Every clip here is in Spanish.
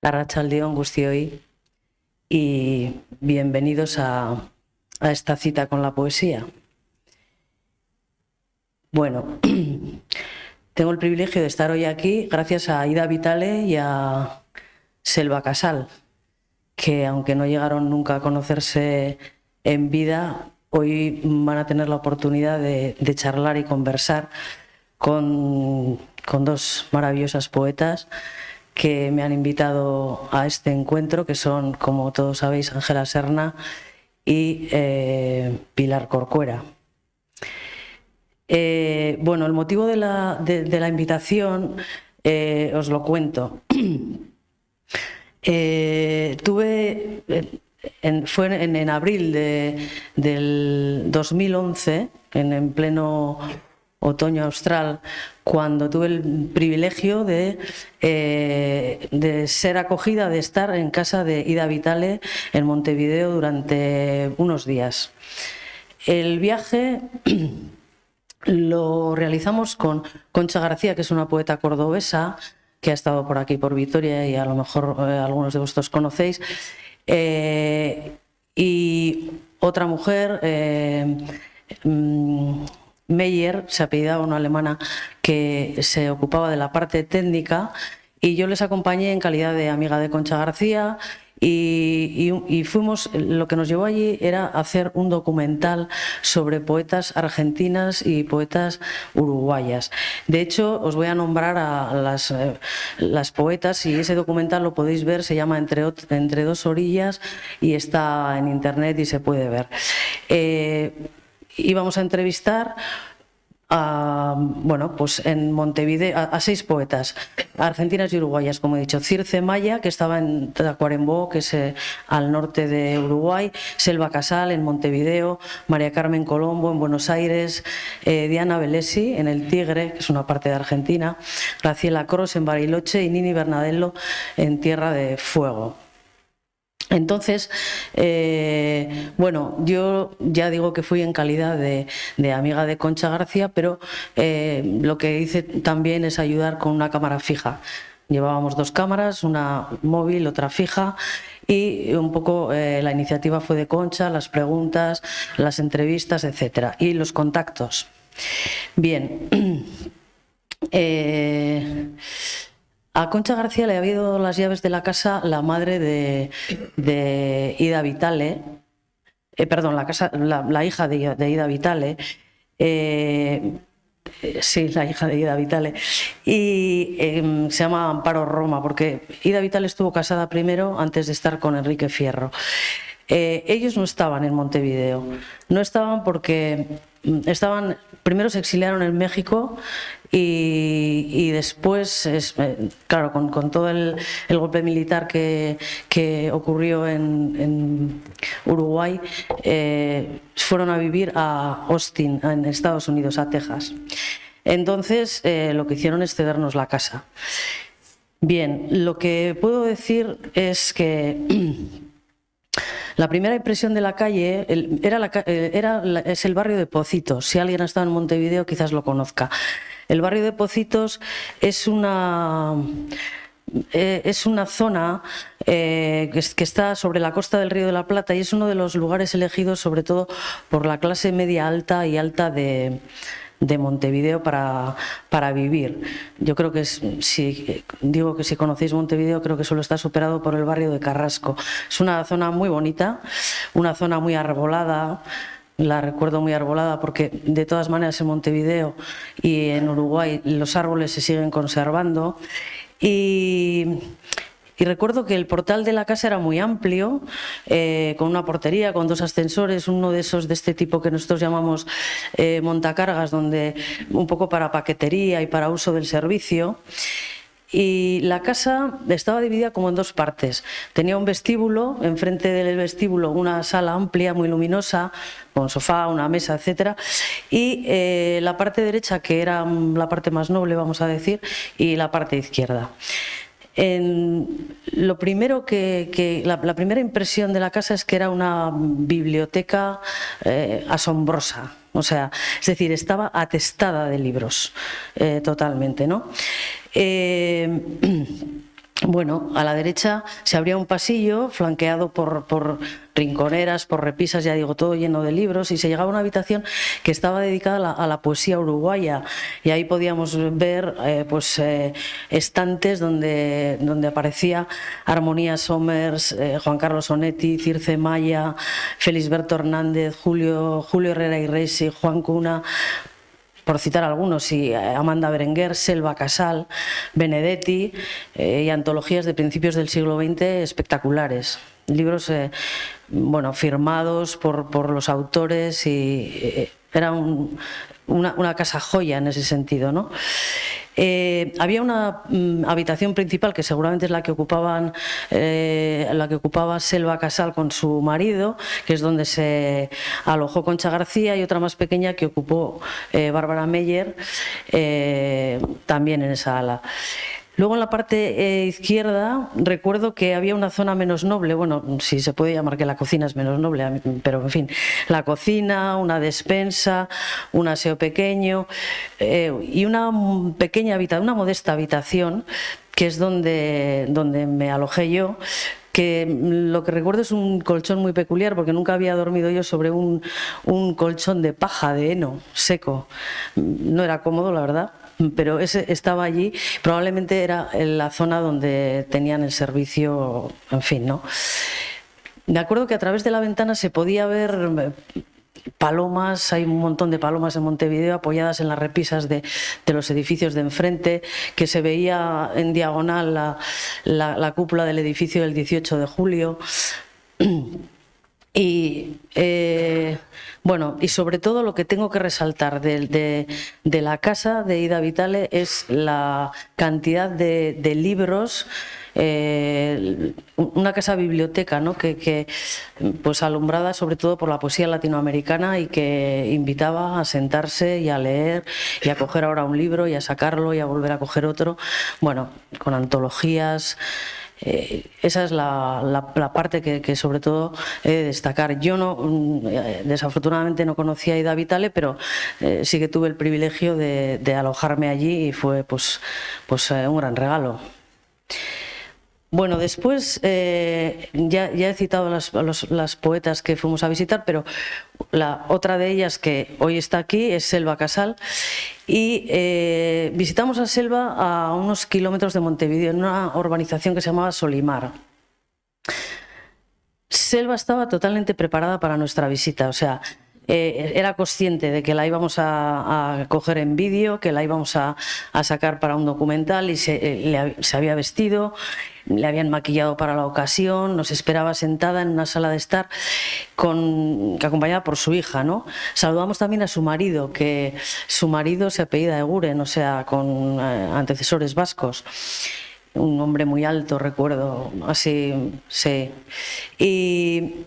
Arratsaldeon guztioi y bienvenidos a esta cita con la poesía. Bueno, tengo el privilegio de estar hoy aquí gracias a Ida Vitale y a Selva Casal, que aunque no llegaron nunca a conocerse en vida, hoy van a tener la oportunidad de charlar y conversar con dos maravillosas poetas que me han invitado a este encuentro, que son, como todos sabéis, Ángela Serna y Pilar Corcuera. Bueno, el motivo de la invitación os lo cuento. Fue en abril del 2011, en pleno otoño austral, cuando tuve el privilegio de ser acogida, de estar en casa de Ida Vitale en Montevideo durante unos días. El viaje lo realizamos con Concha García, que es una poeta cordobesa que ha estado por aquí, por Vitoria, y a lo mejor algunos de vosotros conocéis, y otra mujer, Meyer, se apellidaba, una alemana que se ocupaba de la parte técnica, y yo les acompañé en calidad de amiga de Concha García. Y fuimos, lo que nos llevó allí era hacer un documental sobre poetas argentinas y poetas uruguayas. De hecho, os voy a nombrar a las poetas, y ese documental lo podéis ver, se llama Entre dos orillas y está en internet y se puede ver. Íbamos a entrevistar bueno, pues en Montevideo a 6 poetas argentinas y uruguayas, como he dicho. Circe Maya, que estaba en Tacuarembó, que es al norte de Uruguay; Selva Casal en Montevideo; María Carmen Colombo en Buenos Aires; Diana Velesi en El Tigre, que es una parte de Argentina; Graciela Cros en Bariloche y Nini Bernadello en Tierra de Fuego. Entonces, bueno, yo ya digo que fui en calidad de amiga de Concha García, pero lo que hice también es ayudar con una cámara fija. Llevábamos 2 cámaras, una móvil, otra fija, y un poco la iniciativa fue de Concha, las preguntas, las entrevistas, etcétera, y los contactos. Bien. A Concha García le había dado las llaves de la casa la madre de Ida Vitale, perdón, la hija de Ida Vitale, sí, la hija de Ida Vitale, y se llama Amparo Roma, porque Ida Vitale estuvo casada primero antes de estar con Enrique Fierro. Ellos no estaban en Montevideo, no estaban porque primero se exiliaron en México y después, claro, con todo el golpe militar que ocurrió en Uruguay, fueron a vivir a Austin, en Estados Unidos, a Texas. Entonces lo que hicieron es cedernos la casa. Bien, lo que puedo decir es que la primera impresión de la calle es el barrio de Pocitos. Si alguien ha estado en Montevideo, quizás lo conozca. El barrio de Pocitos es una zona que está sobre la costa del Río de la Plata, y es uno de los lugares elegidos sobre todo por la clase media alta y alta de Montevideo para vivir. Yo creo que si digo que si conocéis Montevideo, creo que solo está superado por el barrio de Carrasco. Es una zona muy bonita, una zona muy arbolada. La recuerdo muy arbolada porque de todas maneras en Montevideo y en Uruguay los árboles se siguen conservando. Y recuerdo que el portal de la casa era muy amplio, con una portería, con 2 ascensores, uno de esos de este tipo que nosotros llamamos montacargas, donde un poco para paquetería y para uso del servicio. Y la casa estaba dividida como en 2 partes. Tenía un vestíbulo, enfrente del vestíbulo una sala amplia, muy luminosa, con sofá, una mesa, etcétera, y la parte derecha, que era la parte más noble, vamos a decir, y la parte izquierda. Lo primero la primera impresión de la casa es que era una biblioteca asombrosa. O sea, es decir, estaba atestada de libros, totalmente, ¿no? Bueno, a la derecha se abría un pasillo flanqueado por rinconeras, por repisas, ya digo, todo lleno de libros, y se llegaba a una habitación que estaba dedicada a la poesía uruguaya, y ahí podíamos ver estantes donde aparecía Armonía Somers, Juan Carlos Onetti, Circe Maya, Felisberto Hernández, Julio Herrera y Reyes, Juan Cuna, por citar algunos, y Amanda Berenguer, Selva Casal, Benedetti, y antologías de principios del siglo XX espectaculares. Libros firmados por los autores, y era una casa joya en ese sentido, ¿no? Había una habitación principal que seguramente es la que ocupaba Selva Casal con su marido, que es donde se alojó Concha García, y otra más pequeña que ocupó Bárbara Meyer, también en esa ala. Luego en la parte izquierda recuerdo que había una zona menos noble, bueno, si se puede llamar que la cocina es menos noble, pero en fin, la cocina, una despensa, un aseo pequeño, y una pequeña habitación, una modesta habitación, que es donde me alojé yo, que lo que recuerdo es un colchón muy peculiar, porque nunca había dormido yo sobre un colchón de paja, de heno, seco. No era cómodo, la verdad, pero ese estaba allí, probablemente era en la zona donde tenían el servicio, en fin, ¿no? Me acuerdo que a través de la ventana se podía ver palomas, hay un montón de palomas en Montevideo apoyadas en las repisas de los edificios de enfrente, que se veía en diagonal la cúpula del edificio del 18 de julio. Y y sobre todo lo que tengo que resaltar de la casa de Ida Vitale es la cantidad de libros, una casa biblioteca, ¿no? que pues alumbrada sobre todo por la poesía latinoamericana, y que invitaba a sentarse y a leer y a coger ahora un libro y a sacarlo y a volver a coger otro, bueno, con antologías. Esa es la parte que sobre todo he de destacar. Yo desafortunadamente no conocía a Ida Vitale, pero sí que tuve el privilegio de alojarme allí, y fue pues un gran regalo. Bueno, después ya he citado las poetas que fuimos a visitar, pero la otra de ellas que hoy está aquí es Selva Casal, y visitamos a Selva a unos kilómetros de Montevideo, en una urbanización que se llamaba Solimar. Selva estaba totalmente preparada para nuestra visita, o sea, era consciente de que la íbamos a coger en vídeo, que la íbamos a sacar para un documental, y se había vestido, le habían maquillado para la ocasión, nos esperaba sentada en una sala de estar acompañada por su hija, ¿no? Saludamos también a su marido, que su marido se apellida Eguren, o sea, con antecesores vascos. Un hombre muy alto, recuerdo, así, sí. Y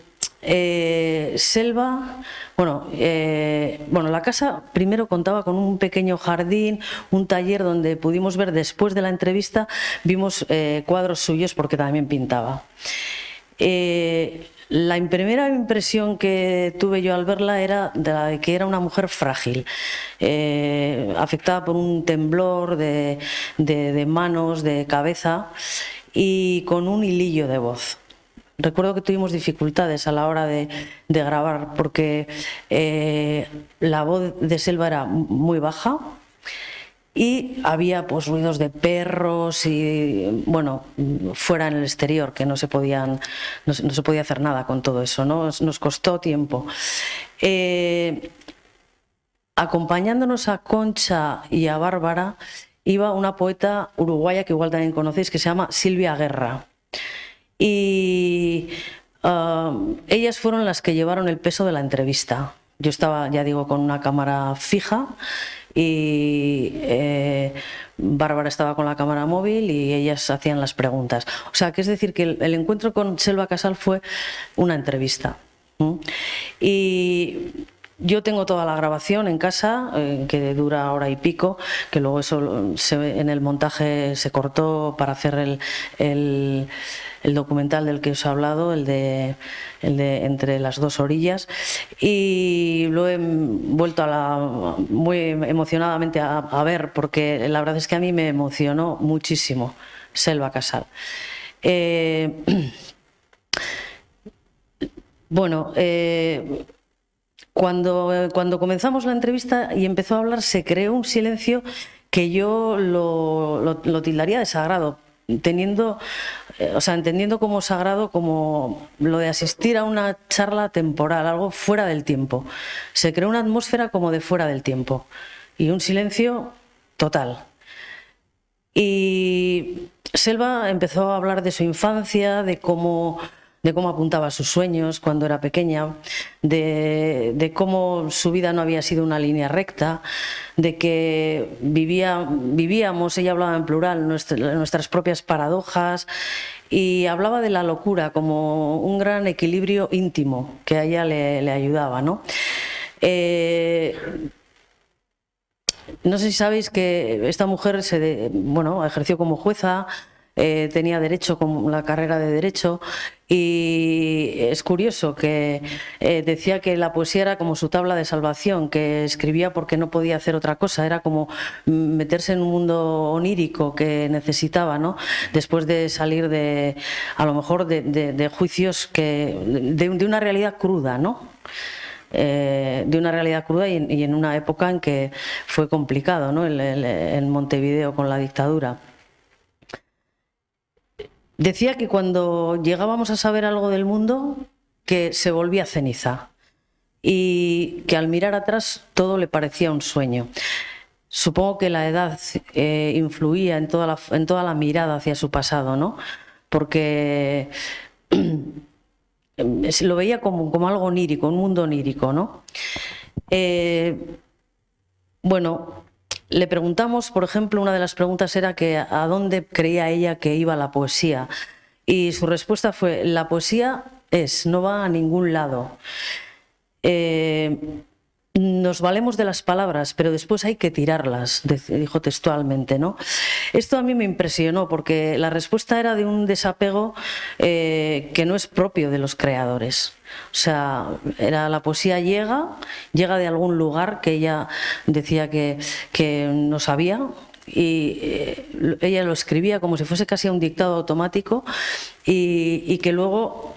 Selva, la casa primero contaba con un pequeño jardín, un taller donde pudimos ver, después de la entrevista, vimos cuadros suyos porque también pintaba. La primera impresión que tuve yo al verla era de que era una mujer frágil, afectada por un temblor de manos, de cabeza, y con un hilillo de voz. Recuerdo que tuvimos dificultades a la hora de grabar, porque la voz de Selva era muy baja, y había pues ruidos de perros y fuera en el exterior, que no se podía hacer nada con todo eso, ¿no? Nos costó tiempo. Acompañándonos a Concha y a Bárbara iba una poeta uruguaya que igual también conocéis, que se llama Silvia Guerra, y ellas fueron las que llevaron el peso de la entrevista. Yo estaba, ya digo, con una cámara fija, y Bárbara estaba con la cámara móvil, y ellas hacían las preguntas. O sea, que es decir, que el encuentro con Selva Casal fue una entrevista. Y Yo tengo toda la grabación en casa, que dura hora y pico, que luego eso en el montaje se cortó para hacer el documental del que os he hablado, el de Entre las dos orillas, y lo he vuelto muy emocionadamente a ver, porque la verdad es que a mí me emocionó muchísimo Selva Casal. Bueno, cuando comenzamos la entrevista y empezó a hablar, se creó un silencio que yo lo tildaría de sagrado, entendiendo como sagrado como lo de asistir a una charla temporal, algo fuera del tiempo. Se creó una atmósfera como de fuera del tiempo y un silencio total. Y Selva empezó a hablar de su infancia, de cómo apuntaba a sus sueños cuando era pequeña, de cómo su vida no había sido una línea recta, de que vivíamos, ella hablaba en plural, nuestras propias paradojas, y hablaba de la locura como un gran equilibrio íntimo que a ella le ayudaba, ¿no? No sé si sabéis que esta mujer ejerció como jueza, tenía derecho, como la carrera de derecho, y es curioso que decía que la poesía era como su tabla de salvación, que escribía porque no podía hacer otra cosa, era como meterse en un mundo onírico que necesitaba, ¿no? Después de salir a lo mejor de juicios de una realidad cruda, ¿no? De una realidad cruda y en una época en que fue complicado, ¿no? En Montevideo con la dictadura. Decía que cuando llegábamos a saber algo del mundo, que se volvía ceniza y que al mirar atrás todo le parecía un sueño. Supongo que la edad influía en toda la mirada hacia su pasado, ¿no? Porque lo veía como algo onírico, un mundo onírico, ¿no? Bueno, le preguntamos, por ejemplo, una de las preguntas era que a dónde creía ella que iba la poesía, y su respuesta fue: la poesía no va a ningún lado. Nos valemos de las palabras, pero después hay que tirarlas, dijo textualmente, ¿no? Esto a mí me impresionó porque la respuesta era de un desapego que no es propio de los creadores. O sea, la poesía llega de algún lugar que ella decía que no sabía, y ella lo escribía como si fuese casi un dictado automático, y que luego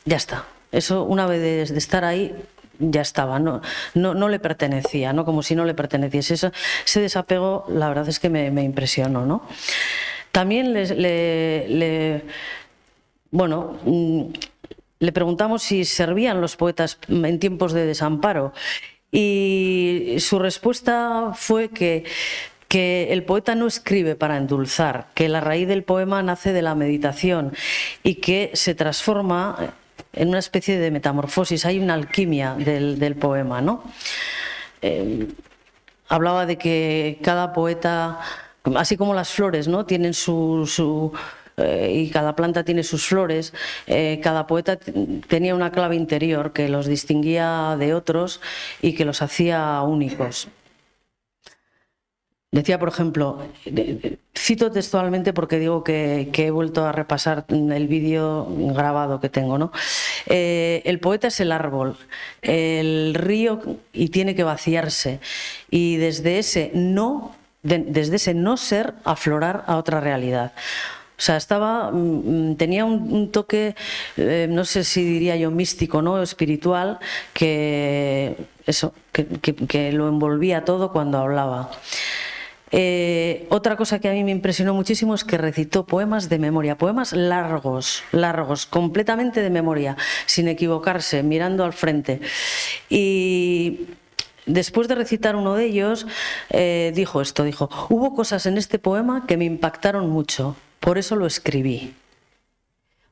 ya está. Eso, una vez de estar ahí, ya estaba, no le pertenecía, ¿no? Como si no le perteneciese. Ese desapego, la verdad es que me impresionó, ¿no? También le preguntamos si servían los poetas en tiempos de desamparo, y su respuesta fue que el poeta no escribe para endulzar, que la raíz del poema nace de la meditación y que se transforma en una especie de metamorfosis. Hay una alquimia del poema, ¿no? Hablaba de que cada poeta, así como las flores, ¿no?, tienen y cada planta tiene sus flores, cada poeta tenía una clave interior que los distinguía de otros y que los hacía únicos. Decía, por ejemplo, cito textualmente porque digo que he vuelto a repasar el vídeo grabado que tengo, ¿no? El poeta es el árbol, el río, y tiene que vaciarse, y desde ese no ser aflorar a otra realidad. O sea, tenía un toque, no sé si diría yo místico, ¿no?, espiritual, que lo envolvía todo cuando hablaba. Otra cosa que a mí me impresionó muchísimo es que recitó poemas de memoria, poemas largos, completamente de memoria, sin equivocarse, mirando al frente. Y después de recitar uno de ellos, dijo: hubo cosas en este poema que me impactaron mucho, por eso lo escribí.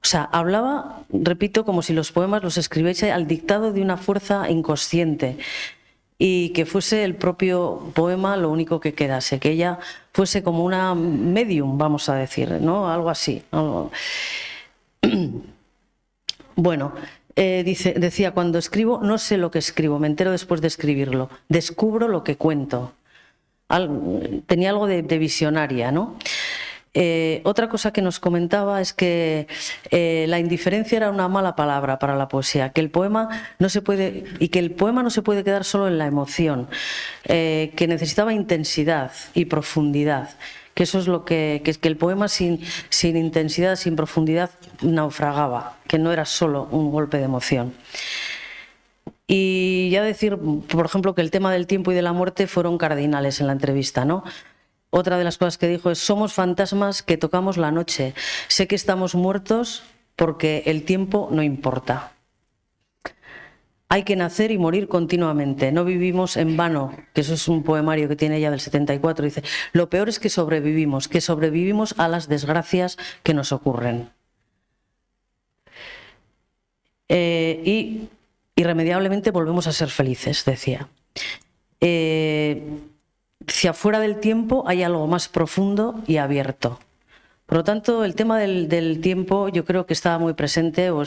O sea, hablaba, repito, como si los poemas los escribiese al dictado de una fuerza inconsciente, y que fuese el propio poema lo único que quedase, que ella fuese como una medium, vamos a decir, ¿no? Algo así. Bueno, decía, cuando escribo no sé lo que escribo, me entero después de escribirlo, descubro lo que cuento. Tenía algo de visionaria, ¿no? Otra cosa que nos comentaba es que la indiferencia era una mala palabra para la poesía, que el poema no se puede, y que el poema no se puede quedar solo en la emoción, que necesitaba intensidad y profundidad, que eso es lo que el poema sin intensidad, sin profundidad, naufragaba, que no era solo un golpe de emoción. Y ya decir, por ejemplo, que el tema del tiempo y de la muerte fueron cardinales en la entrevista, ¿no? Otra de las cosas que dijo es: somos fantasmas que tocamos la noche. Sé que estamos muertos porque el tiempo no importa. Hay que nacer y morir continuamente. No vivimos en vano, que eso es un poemario que tiene ella del 74. Dice: lo peor es que sobrevivimos a las desgracias que nos ocurren. Y irremediablemente volvemos a ser felices, decía. Si afuera del tiempo hay algo más profundo y abierto. Por lo tanto, el tema del tiempo yo creo que estaba muy presente, o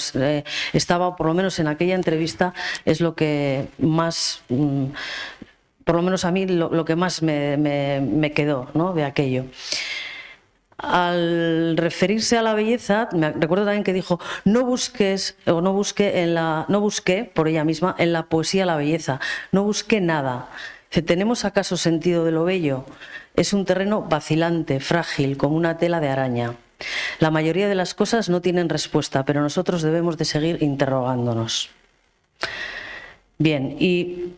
estaba, por lo menos en aquella entrevista, es lo que más, por lo menos a mí, lo que más me quedó, ¿no?, de aquello. Al referirse a la belleza, me recuerdo también que dijo: no busqué por ella misma en la poesía la belleza, no busqué nada. ¿Tenemos acaso sentido de lo bello? Es un terreno vacilante, frágil, como una tela de araña. La mayoría de las cosas no tienen respuesta, pero nosotros debemos de seguir interrogándonos. Bien, y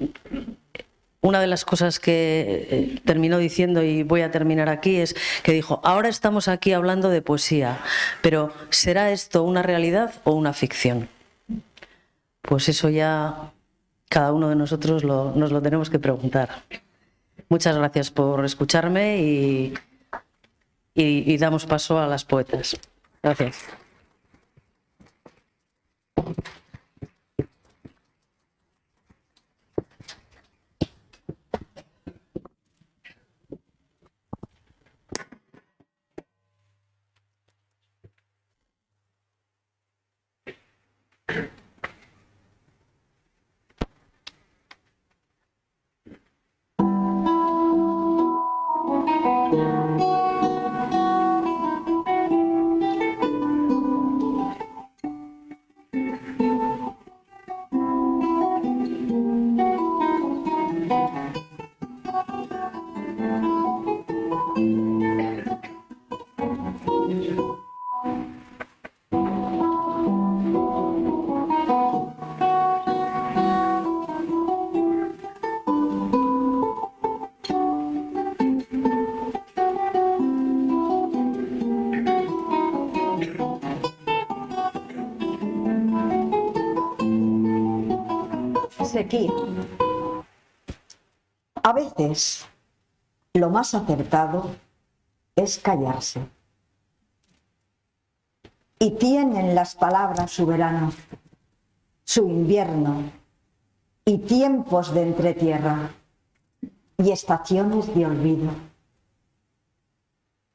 una de las cosas que terminó diciendo, y voy a terminar aquí, es que dijo: ahora estamos aquí hablando de poesía, pero ¿será esto una realidad o una ficción? Pues eso ya cada uno de nosotros nos lo tenemos que preguntar. Muchas gracias por escucharme y damos paso a las poetas. Gracias. Seguir. A veces lo más acertado es callarse. Y tienen las palabras su verano, su invierno y tiempos de entretierra y estaciones de olvido.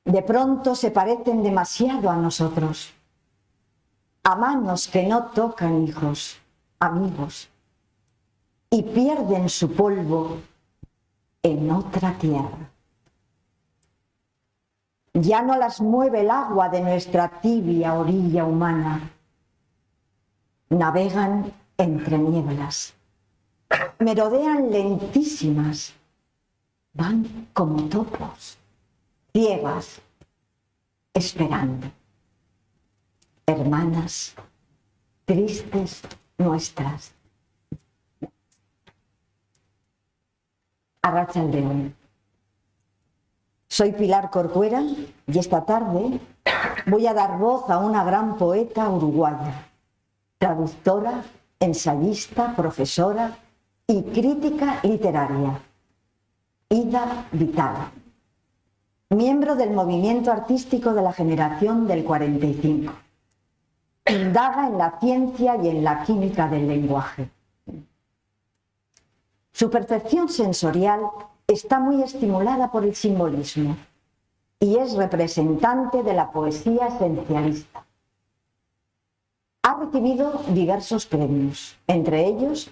De pronto se parecen demasiado a nosotros, a manos que no tocan hijos, amigos, y pierden su polvo en otra tierra. Ya no las mueve el agua de nuestra tibia orilla humana. Navegan entre nieblas, merodean lentísimas, van como topos, ciegas, esperando. Hermanas, tristes nuestras. Arratsaldeon. Soy Pilar Corcuera y esta tarde voy a dar voz a una gran poeta uruguaya, traductora, ensayista, profesora y crítica literaria, Ida Vitale, miembro del movimiento artístico de la generación del 45. Indaga en la ciencia y en la química del lenguaje. Su percepción sensorial está muy estimulada por el simbolismo y es representante de la poesía esencialista. Ha recibido diversos premios, entre ellos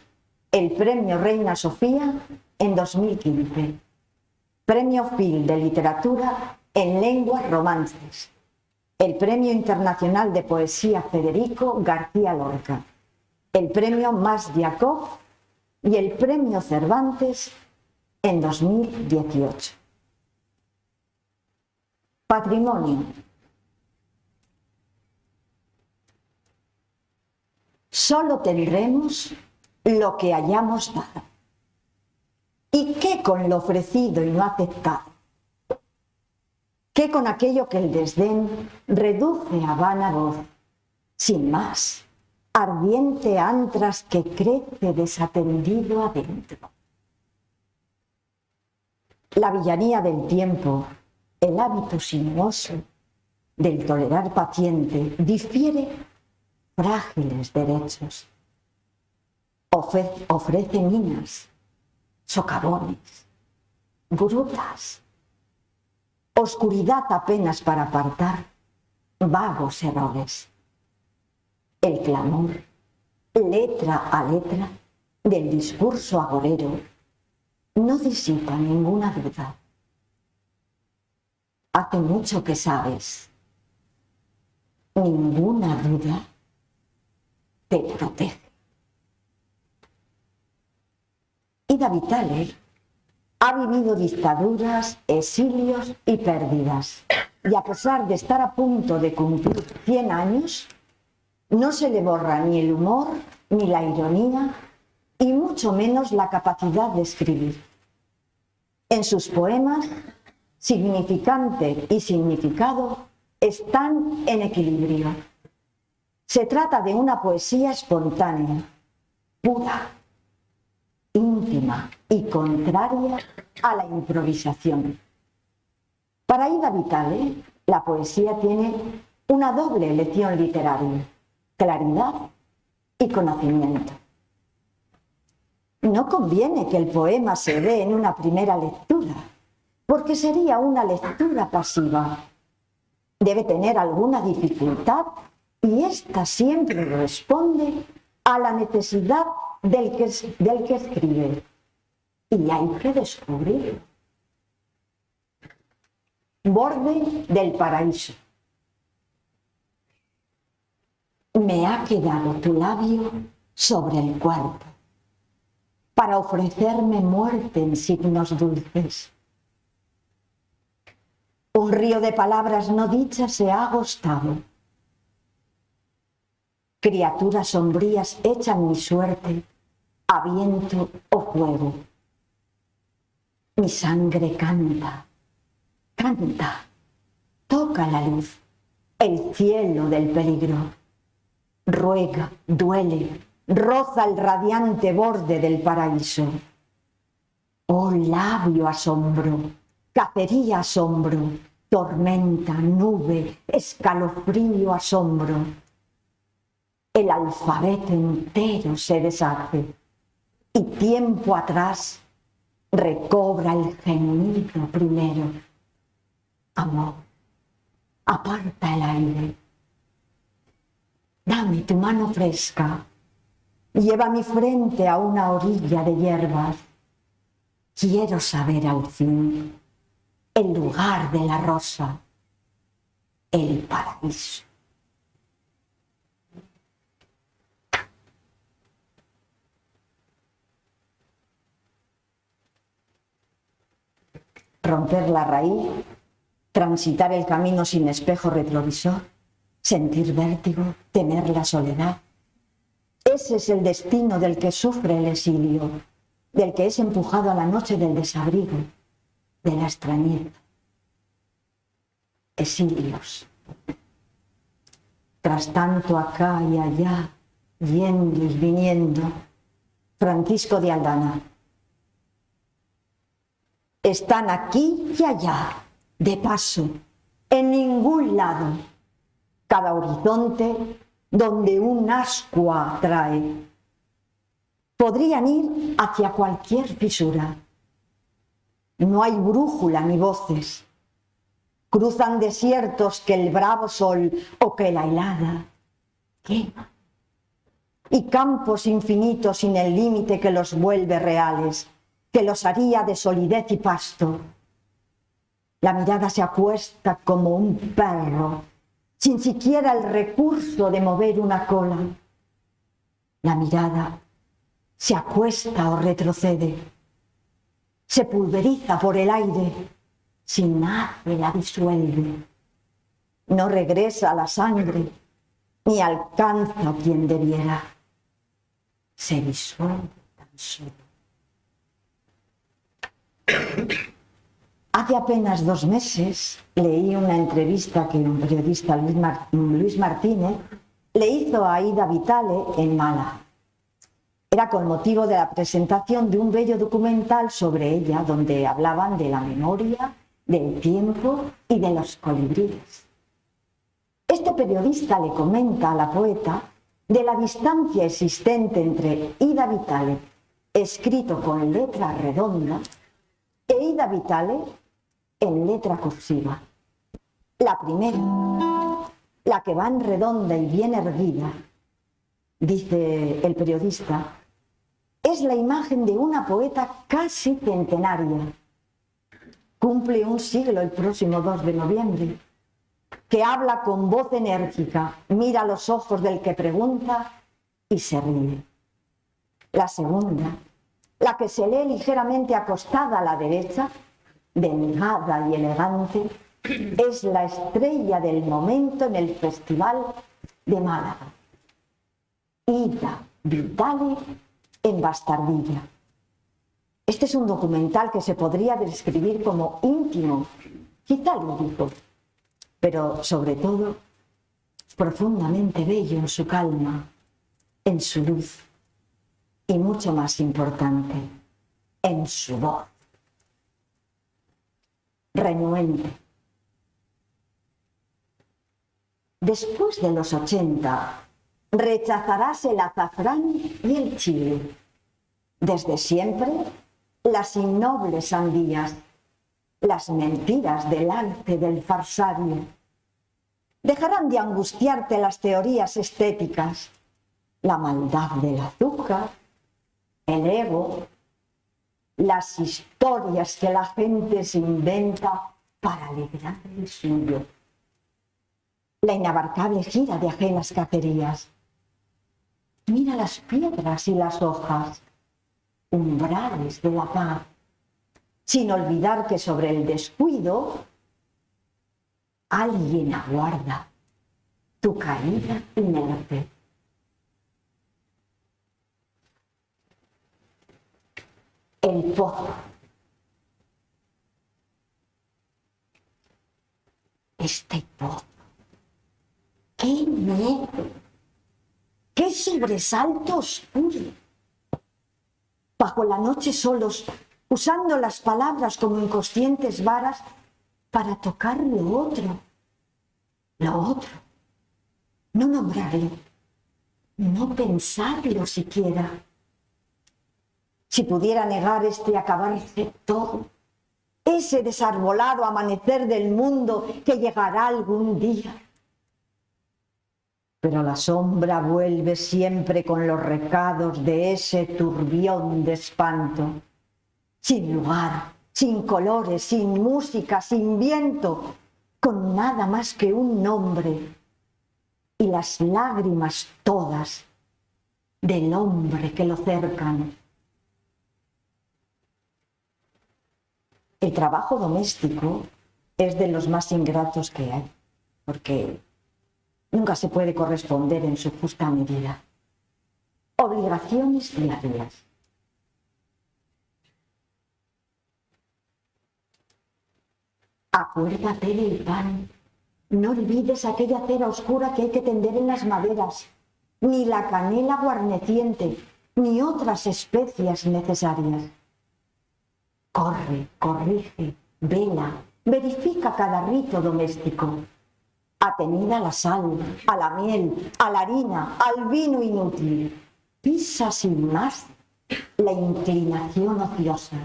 el Premio Reina Sofía en 2015, Premio Phil de Literatura en Lenguas Romances, el Premio Internacional de Poesía Federico García Lorca, el Premio Mas Jacob y el Premio Cervantes en 2018. Patrimonio. Solo tendremos lo que hayamos dado. ¿Y qué con lo ofrecido y no aceptado? ¿Qué con aquello que el desdén reduce a vana voz? Sin más, ardiente antras que crece desatendido adentro. La villanía del tiempo, el hábito sinuoso del tolerar paciente, difiere frágiles derechos. Ofrece minas, socavones, grutas, oscuridad apenas para apartar vagos errores. El clamor, letra a letra, del discurso agorero no disipa ninguna duda. Hace mucho que sabes, ninguna duda te protege. Ida Vitale ha vivido dictaduras, exilios y pérdidas. Y a pesar de estar a punto de cumplir 100 años, no se le borra ni el humor, ni la ironía, y mucho menos la capacidad de escribir. En sus poemas, significante y significado están en equilibrio. Se trata de una poesía espontánea, pura, íntima y contraria a la improvisación. Para Ida Vitale, la poesía tiene una doble lección literaria: claridad y conocimiento. No conviene que el poema se dé en una primera lectura, porque sería una lectura pasiva. Debe tener alguna dificultad y ésta siempre responde a la necesidad del que escribe. Y hay que descubrirlo. Borde del paraíso. Me ha quedado tu labio sobre el cuerpo para ofrecerme muerte en signos dulces. Un río de palabras no dichas se ha agostado. Criaturas sombrías echan mi suerte a viento o fuego. Mi sangre canta, canta, toca la luz, el cielo del peligro. Ruega, duele, roza el radiante borde del paraíso. Oh labio asombro, cacería asombro, tormenta, nube, escalofrío asombro. El alfabeto entero se deshace y tiempo atrás recobra el gemido primero. Amor, aparta el aire. Dame tu mano fresca, lleva mi frente a una orilla de hierbas. Quiero saber al fin el lugar de la rosa, el paraíso. Romper la raíz, transitar el camino sin espejo retrovisor, sentir vértigo, temer la soledad. Ese es el destino del que sufre el exilio, del que es empujado a la noche del desabrigo, de la extrañeza. Exilios. Tras tanto acá y allá, yendo y viniendo, Francisco de Aldana. Están aquí y allá, de paso, en ningún lado. Cada horizonte donde un ascua trae. Podrían ir hacia cualquier fisura. No hay brújula ni voces. Cruzan desiertos que el bravo sol o que la helada quema y campos infinitos sin el límite que los vuelve reales, que los haría de solidez y pasto. La mirada se acuesta como un perro, sin siquiera el recurso de mover una cola. La mirada se acuesta o retrocede, se pulveriza por el aire, si nadie la disuelve. No regresa a la sangre, ni alcanza a quien debiera. Se disuelve tan solo. Hace apenas 2 meses leí una entrevista que un periodista, Luis Martínez, le hizo a Aida Vitale en Málaga. Era con motivo de la presentación de un bello documental sobre ella, donde hablaban de la memoria, del tiempo y de los colibríes. Este periodista le comenta a la poeta de la distancia existente entre Ida Vitale, escrito con letra redonda, e Ida Vitale en letra cursiva. La primera, la que va en redonda y bien erguida, dice el periodista, es la imagen de una poeta casi centenaria. Cumple un siglo el próximo 2 de noviembre, que habla con voz enérgica, mira a los ojos del que pregunta y se ríe. La segunda, la que se lee ligeramente acostada a la derecha, delgada y elegante, es la estrella del momento en el Festival de Málaga. Ida Vitale en Bastardilla. Este es un documental que se podría describir como íntimo, quizá lírico, pero sobre todo profundamente bello en su calma, en su luz y mucho más importante, en su voz. Renuente. Después de los 80, rechazarás el azafrán y el chile. Desde siempre, las innobles sandías, las mentiras del arte del farsario. Dejarán de angustiarte las teorías estéticas, la maldad del azúcar, el ego, las historias que la gente se inventa para alegrar el suyo, la inabarcable gira de ajenas cacerías. Mira las piedras y las hojas, umbrales de la paz, sin olvidar que sobre el descuido alguien aguarda tu caída inerte. El pozo. Este pozo. ¡Qué miedo! ¡Qué sobresalto oscuro! Bajo la noche solos, usando las palabras como inconscientes varas para tocar lo otro, no nombrarlo, no pensarlo siquiera. Si pudiera negar este acabarse todo, ese desarbolado amanecer del mundo que llegará algún día. Pero la sombra vuelve siempre con los recados de ese turbión de espanto, sin lugar, sin colores, sin música, sin viento, con nada más que un nombre y las lágrimas todas del hombre que lo cercan. El trabajo doméstico es de los más ingratos que hay, porque nunca se puede corresponder en su justa medida. Obligaciones diarias. Acuérdate del pan. No olvides aquella cera oscura que hay que tender en las maderas, ni la canela guarneciente, ni otras especias necesarias. Corre, corrige, vela, verifica cada rito doméstico. Atenida a la sal, a la miel, a la harina, al vino inútil. Pisa sin más la inclinación ociosa,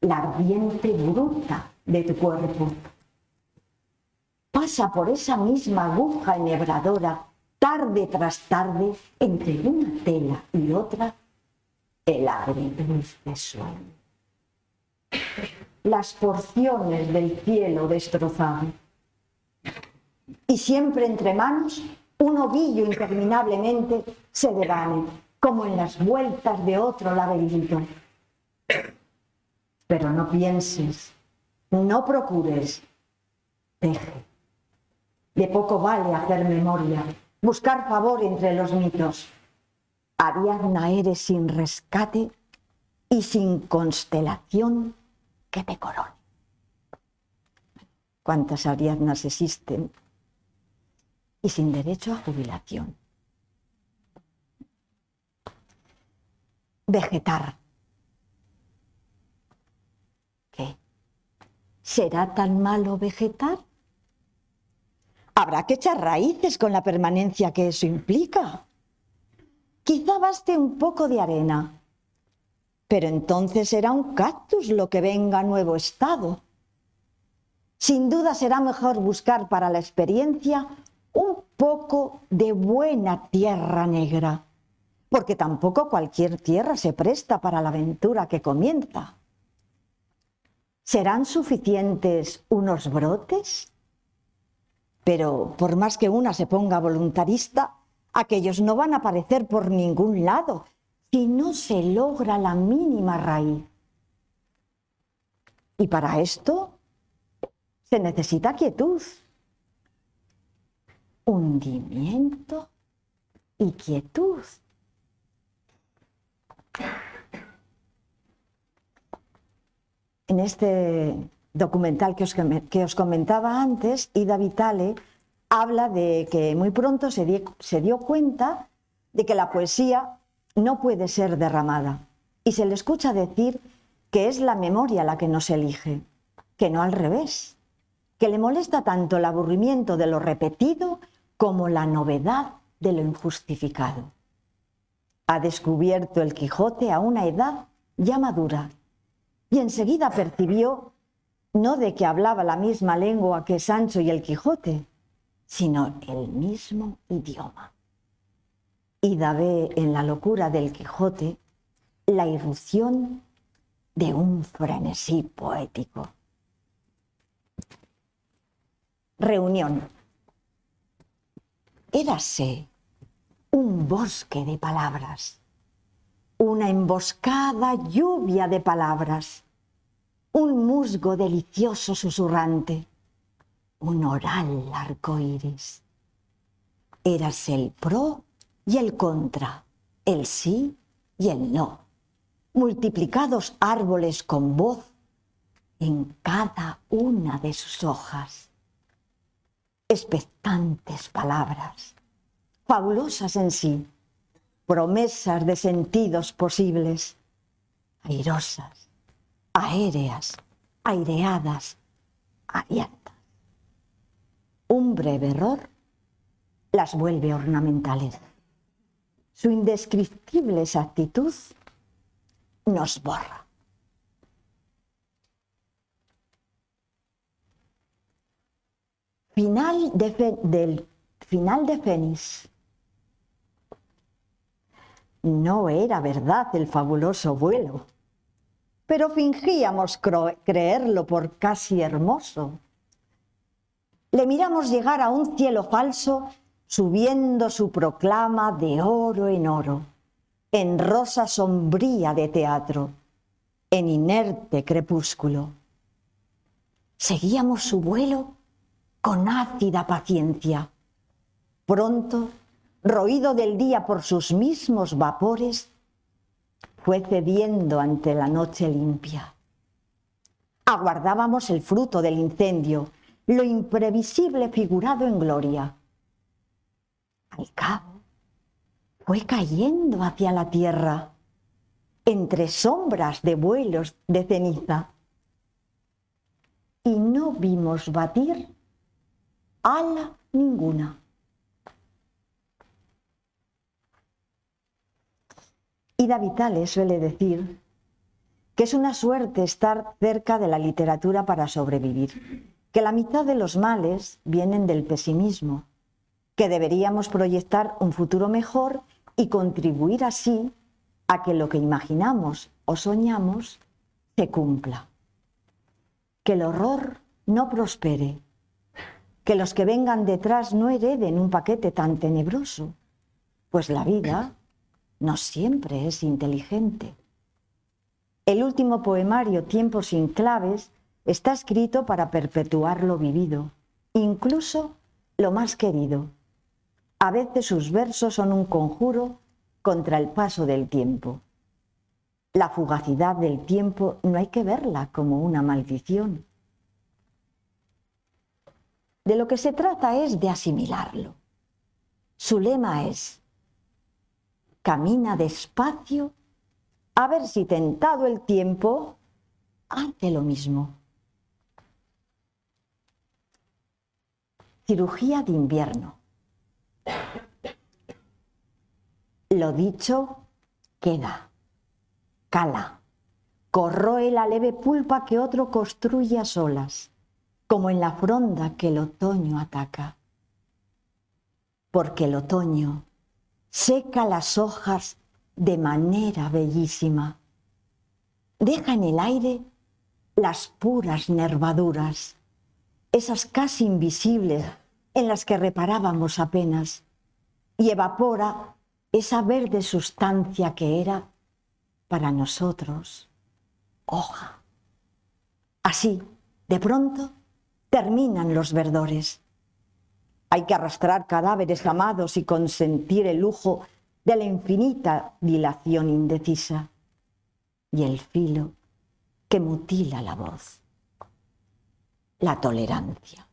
la ardiente bruta de tu cuerpo. Pasa por esa misma aguja enhebradora tarde tras tarde, entre una tela y otra, el agridulce sueño. Las porciones del cielo destrozado. Y siempre entre manos, un ovillo interminablemente se devane, como en las vueltas de otro laberinto. Pero no pienses, no procures, deje. De poco vale hacer memoria, buscar favor entre los mitos. Ariadna eres sin rescate y sin constelación que te corone. ¿Cuántas Ariadnas existen? Y sin derecho a jubilación. Vegetar. ¿Qué? ¿Será tan malo vegetar? Habrá que echar raíces con la permanencia que eso implica. Quizá baste un poco de arena, pero entonces será un cactus lo que venga a nuevo estado. Sin duda será mejor buscar para la experiencia un poco de buena tierra negra, porque tampoco cualquier tierra se presta para la aventura que comienza. ¿Serán suficientes unos brotes? Pero por más que una se ponga voluntarista, aquellos no van a aparecer por ningún lado si no se logra la mínima raíz. Y para esto se necesita quietud, hundimiento y quietud. En este documental que os comentaba antes, Ida Vitale habla de que muy pronto se dio cuenta de que la poesía no puede ser derramada, y se le escucha decir que es la memoria la que nos elige, que no al revés, que le molesta tanto el aburrimiento de lo repetido como la novedad de lo injustificado. Ha descubierto el Quijote a una edad ya madura y enseguida percibió no de que hablaba la misma lengua que Sancho y el Quijote, sino el mismo idioma. Ida ve en la locura del Quijote la irrupción de un frenesí poético. Reunión. Érase un bosque de palabras, una emboscada lluvia de palabras, un musgo delicioso susurrante, un oral arcoíris. Érase el pro y el contra, el sí y el no, multiplicados árboles con voz en cada una de sus hojas. Expectantes palabras, fabulosas en sí, promesas de sentidos posibles, airosas, aéreas, aireadas, ariantas. Un breve error las vuelve ornamentales. Su indescriptible exactitud nos borra. Final de Fénix. No era verdad el fabuloso vuelo, pero fingíamos creerlo por casi hermoso. Le miramos llegar a un cielo falso, subiendo su proclama de oro, en rosa sombría de teatro, en inerte crepúsculo. Seguíamos su vuelo con ácida paciencia. Pronto, roído del día por sus mismos vapores, fue cediendo ante la noche limpia. Aguardábamos el fruto del incendio, lo imprevisible figurado en gloria. Al cabo, fue cayendo hacia la tierra, entre sombras de vuelos de ceniza, y no vimos batir ala ninguna. Ida Vitale suele decir que es una suerte estar cerca de la literatura para sobrevivir, que la mitad de los males vienen del pesimismo que deberíamos proyectar un futuro mejor y contribuir así a que lo que imaginamos o soñamos se cumpla. Que el horror no prospere, que los que vengan detrás no hereden un paquete tan tenebroso, pues la vida no siempre es inteligente. El último poemario, Tiempos sin claves, está escrito para perpetuar lo vivido, incluso lo más querido. A veces sus versos son un conjuro contra el paso del tiempo. La fugacidad del tiempo no hay que verla como una maldición. De lo que se trata es de asimilarlo. Su lema es: camina despacio, a ver si tentado el tiempo hace lo mismo. Cirugía de invierno. Lo dicho queda, cala, corroe la leve pulpa que otro construye a solas, como en la fronda que el otoño ataca. Porque el otoño seca las hojas de manera bellísima. Deja en el aire las puras nervaduras, esas casi invisibles en las que reparábamos apenas, y evapora esa verde sustancia que era para nosotros hoja. Así, de pronto, terminan los verdores. Hay que arrastrar cadáveres amados y consentir el lujo de la infinita dilación indecisa y el filo que mutila la voz, la tolerancia.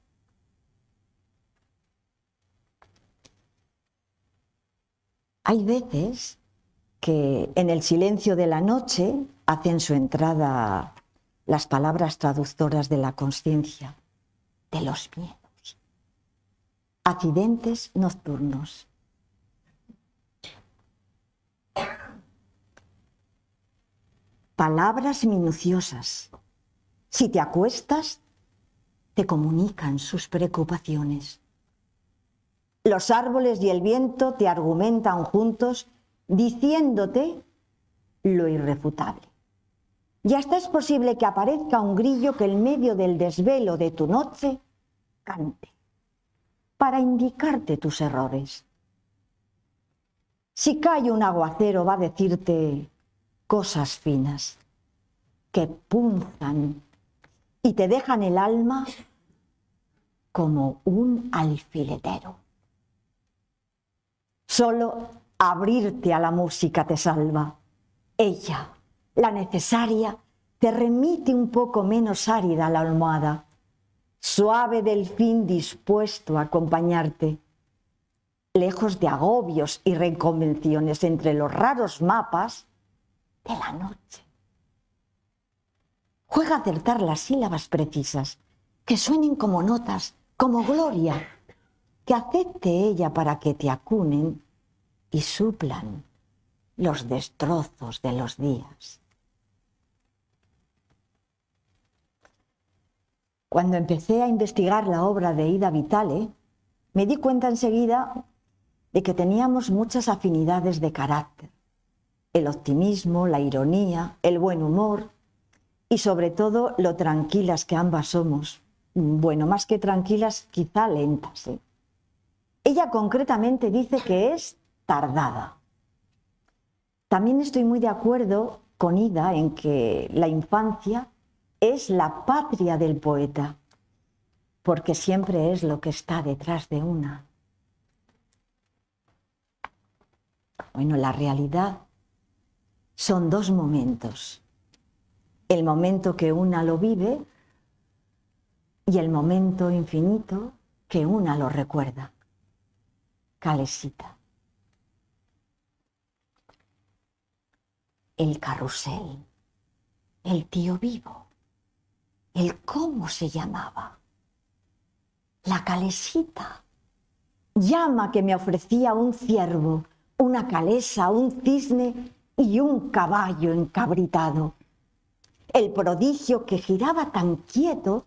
Hay veces que en el silencio de la noche hacen su entrada las palabras traductoras de la conciencia, de los miedos. Accidentes nocturnos. Palabras minuciosas. Si te acuestas, te comunican sus preocupaciones. Los árboles y el viento te argumentan juntos diciéndote lo irrefutable. Y hasta es posible que aparezca un grillo que en medio del desvelo de tu noche cante para indicarte tus errores. Si cae un aguacero va a decirte cosas finas que punzan y te dejan el alma como un alfiletero. Solo abrirte a la música te salva. Ella, la necesaria, te remite un poco menos árida a la almohada, suave delfín dispuesto a acompañarte, lejos de agobios y reconvenciones entre los raros mapas de la noche. Juega a acertar las sílabas precisas, que suenen como notas, como gloria, que acepte ella para que te acunen y suplan los destrozos de los días. Cuando empecé a investigar la obra de Ida Vitale, me di cuenta enseguida de que teníamos muchas afinidades de carácter. El optimismo, la ironía, el buen humor y sobre todo lo tranquilas que ambas somos. Bueno, más que tranquilas, quizá lentas, ¿eh? Ella concretamente dice que es tardada. También estoy muy de acuerdo con Ida en que la infancia es la patria del poeta, porque siempre es lo que está detrás de una. Bueno, la realidad son dos momentos. El momento que una lo vive y el momento infinito que una lo recuerda. Calesita. El carrusel, el tío vivo, el cómo se llamaba, la calesita, llama que me ofrecía un ciervo, una calesa, un cisne y un caballo encabritado, el prodigio que giraba tan quieto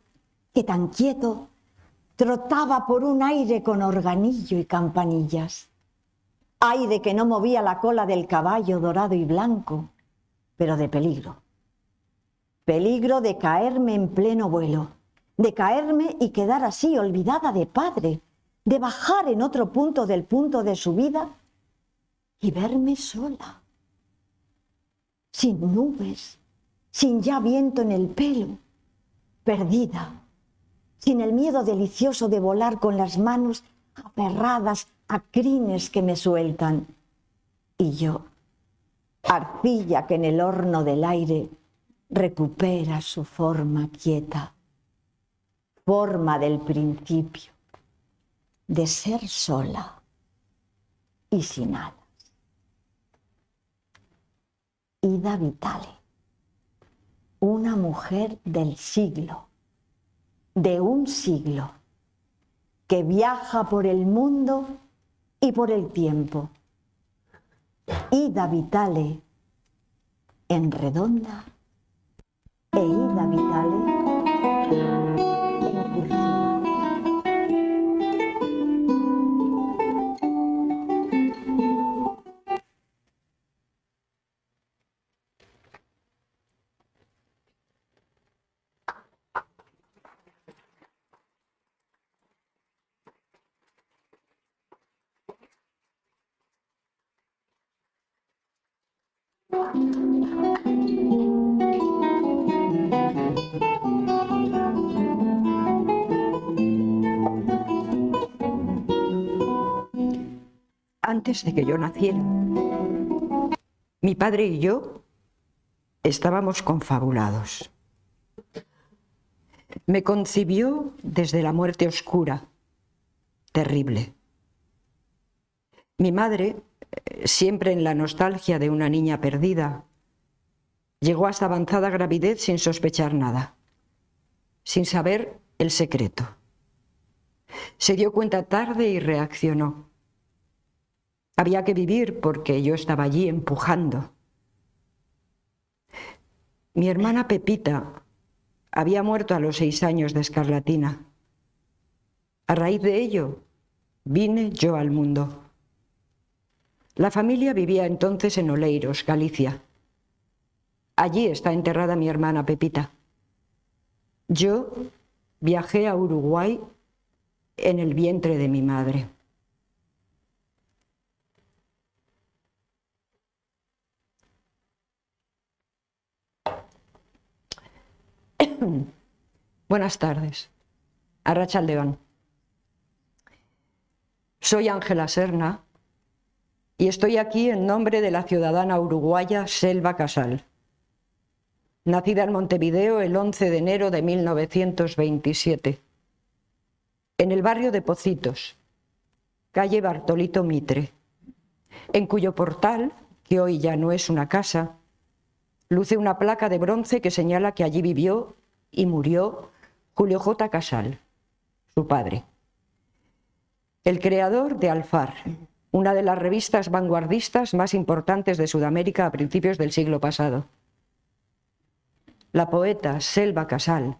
trotaba por un aire con organillo y campanillas. Aire que no movía la cola del caballo dorado y blanco, pero de peligro. Peligro de caerme en pleno vuelo, de caerme y quedar así olvidada de padre, de bajar en otro punto del punto de su vida y verme sola, sin nubes, sin ya viento en el pelo, perdida, sin el miedo delicioso de volar con las manos aferradas a crines que me sueltan. Y yo, arcilla que en el horno del aire recupera su forma quieta, forma del principio, de ser sola y sin alas. Ida Vitale, una mujer del siglo, de un siglo, que viaja por el mundo y por el tiempo. Ida Vitale en redonda e Ida Vitale en cursiva. Antes de que yo naciera, mi padre y yo estábamos confabulados. Me concibió desde la muerte oscura, terrible. Mi madre, siempre en la nostalgia de una niña perdida, llegó hasta avanzada gravidez sin sospechar nada, sin saber el secreto. Se dio cuenta tarde y reaccionó. Había que vivir porque yo estaba allí empujando. Mi hermana Pepita había muerto a los 6 años de escarlatina. A raíz de ello, vine yo al mundo. La familia vivía entonces en Oleiros, Galicia. Allí está enterrada mi hermana Pepita. Yo viajé a Uruguay en el vientre de mi madre. Buenas tardes. Arratsaldeon. Soy Ángela Serna y estoy aquí en nombre de la ciudadana uruguaya Selva Casal, nacida en Montevideo el 11 de enero de 1927, en el barrio de Pocitos, calle Bartolito Mitre, en cuyo portal, que hoy ya no es una casa, luce una placa de bronce que señala que allí vivió y murió Julio J. Casal, su padre. El creador de Alfar, una de las revistas vanguardistas más importantes de Sudamérica a principios del siglo pasado. La poeta Selva Casal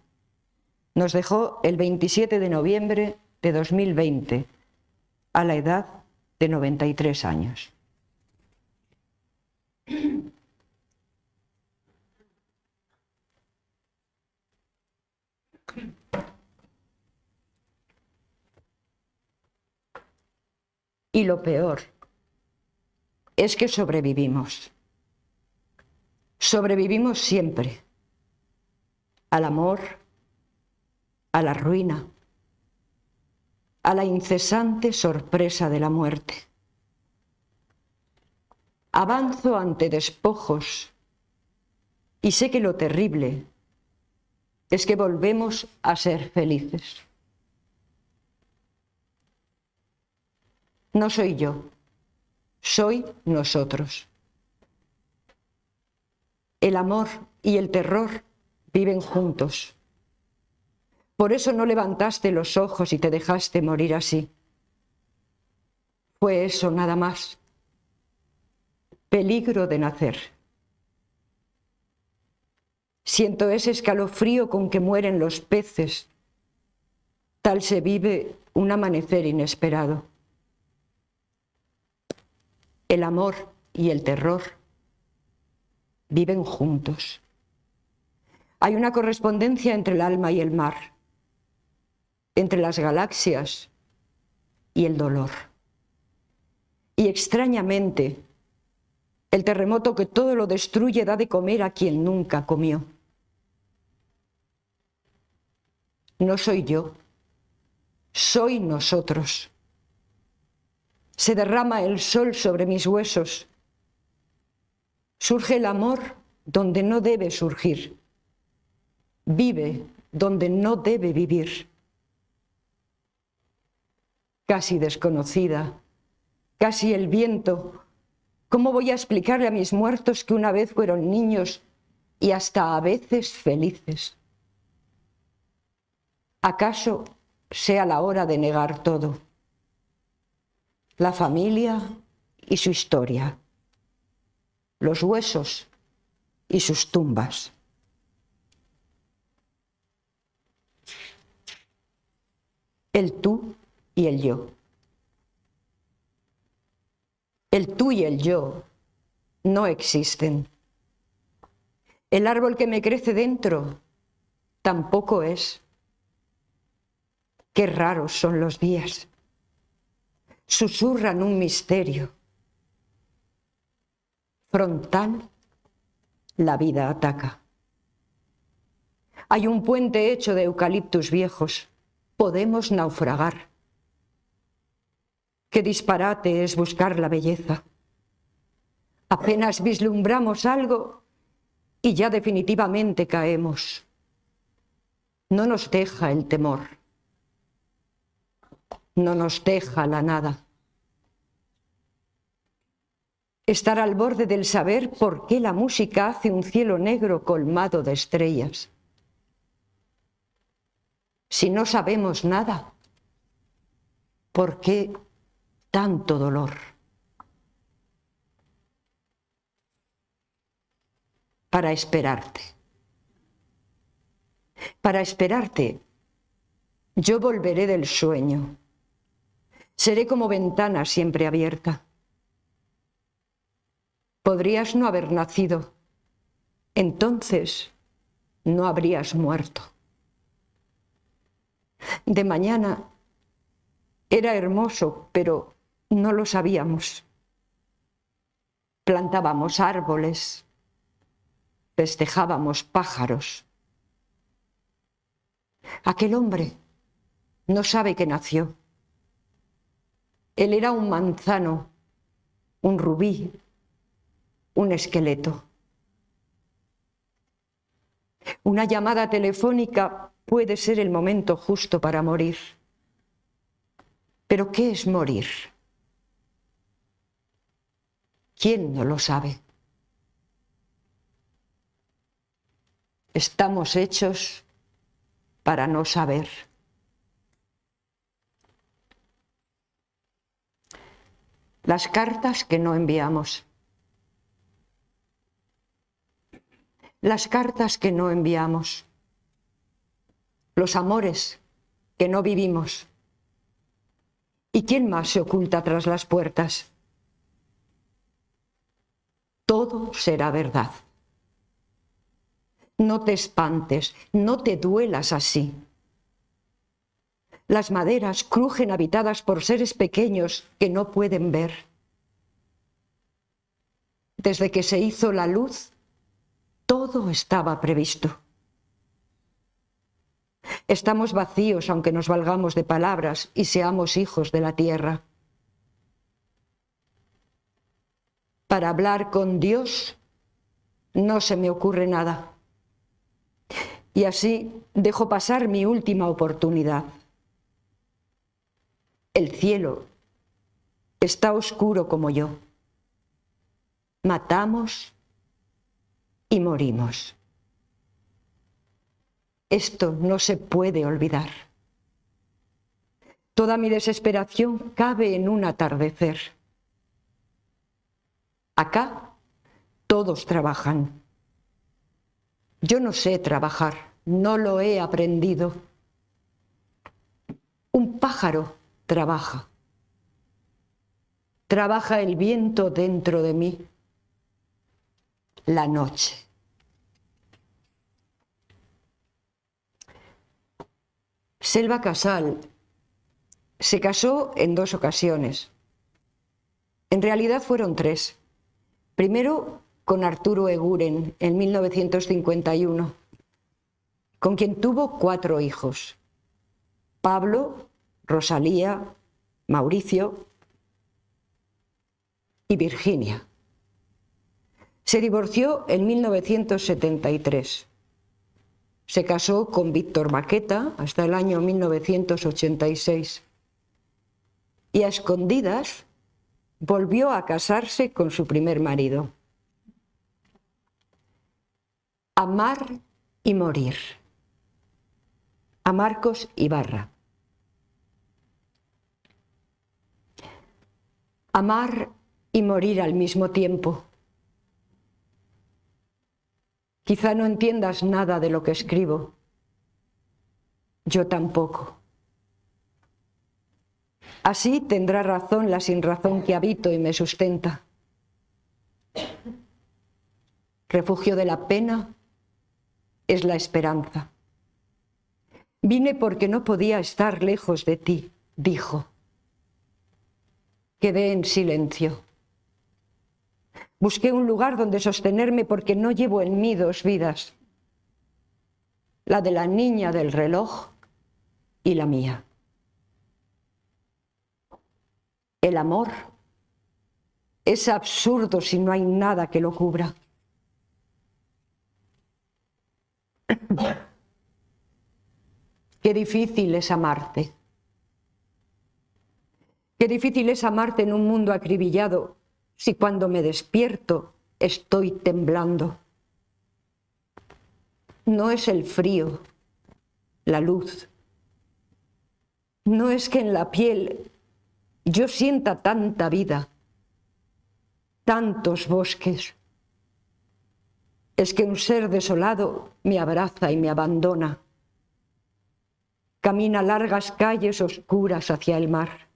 nos dejó el 27 de noviembre de 2020, a la edad de 93 años. Y lo peor es que sobrevivimos. Sobrevivimos siempre al amor, a la ruina, a la incesante sorpresa de la muerte. Avanzo ante despojos y sé que lo terrible es que volvemos a ser felices. No soy yo, soy nosotros. El amor y el terror viven juntos. Por eso no levantaste los ojos y te dejaste morir así. Fue eso nada más. Peligro de nacer. Siento ese escalofrío con que mueren los peces, Tal se vive un amanecer inesperado. El amor y el terror viven juntos. Hay una correspondencia entre el alma y el mar, entre las galaxias y el dolor. Y extrañamente, el terremoto que todo lo destruye da de comer a quien nunca comió. No soy yo, soy nosotros. Se derrama el sol sobre mis huesos. Surge el amor donde no debe surgir. Vive donde no debe vivir. Casi desconocida, casi el viento. ¿Cómo voy a explicarle a mis muertos que una vez fueron niños y hasta a veces felices? ¿Acaso sea la hora de negar todo? La familia y su historia, los huesos y sus tumbas. El tú y el yo. El tú y el yo no existen. El árbol que me crece dentro tampoco es. Qué raros son los días. Susurran un misterio. Frontal, la vida ataca. Hay un puente hecho de eucaliptus viejos. Podemos naufragar. Qué disparate es buscar la belleza. Apenas vislumbramos algo y ya definitivamente caemos. No nos deja el temor. No nos deja la nada. Estar al borde del saber por qué la música hace un cielo negro colmado de estrellas. Si no sabemos nada, ¿por qué tanto dolor? Para esperarte. Para esperarte, yo volveré del sueño. Seré como ventana siempre abierta. Podrías no haber nacido. Entonces no habrías muerto. De mañana era hermoso, pero no lo sabíamos. Plantábamos árboles, festejábamos pájaros. Aquel hombre no sabe que nació. Él era un manzano, un rubí, un esqueleto. Una llamada telefónica puede ser el momento justo para morir. ¿Pero qué es morir? ¿Quién no lo sabe? Estamos hechos para no saber. Las cartas que no enviamos. Las cartas que no enviamos. Los amores que no vivimos. ¿Y quién más se oculta tras las puertas? Todo será verdad. No te espantes, no te duelas así. Las maderas crujen habitadas por seres pequeños que no pueden ver. Desde que se hizo la luz, todo estaba previsto. Estamos vacíos aunque nos valgamos de palabras y seamos hijos de la tierra. Para hablar con Dios no se me ocurre nada. Y así dejo pasar mi última oportunidad. El cielo está oscuro como yo. Matamos y morimos. Esto no se puede olvidar. Toda mi desesperación cabe en un atardecer. Acá todos trabajan. Yo no sé trabajar, no lo he aprendido. Un pájaro trabaja. Trabaja el viento dentro de mí. La noche. Selva Casal se casó en 2 ocasiones. En realidad fueron 3. Primero con Arturo Eguren en 1951, con quien tuvo 4 hijos: Pablo, Rosalía, Mauricio y Virginia. Se divorció en 1973. Se casó con Víctor Baqueta hasta el año 1986. Y a escondidas volvió a casarse con su primer marido. Amar y morir. A Marcos Ibarra. Amar y morir al mismo tiempo. Quizá no entiendas nada de lo que escribo. Yo tampoco. Así tendrá razón la sinrazón que habito y me sustenta. Refugio de la pena es la esperanza. Vine porque no podía estar lejos de ti, dijo. Quedé en silencio. Busqué un lugar donde sostenerme porque no llevo en mí 2 vidas. La de la niña del reloj y la mía. El amor es absurdo si no hay nada que lo cubra. Qué difícil es amarte. Qué difícil es amarte en un mundo acribillado si cuando me despierto estoy temblando. No es el frío, la luz. No es que en la piel yo sienta tanta vida, tantos bosques. Es que un ser desolado me abraza y me abandona. Camina largas calles oscuras hacia el mar.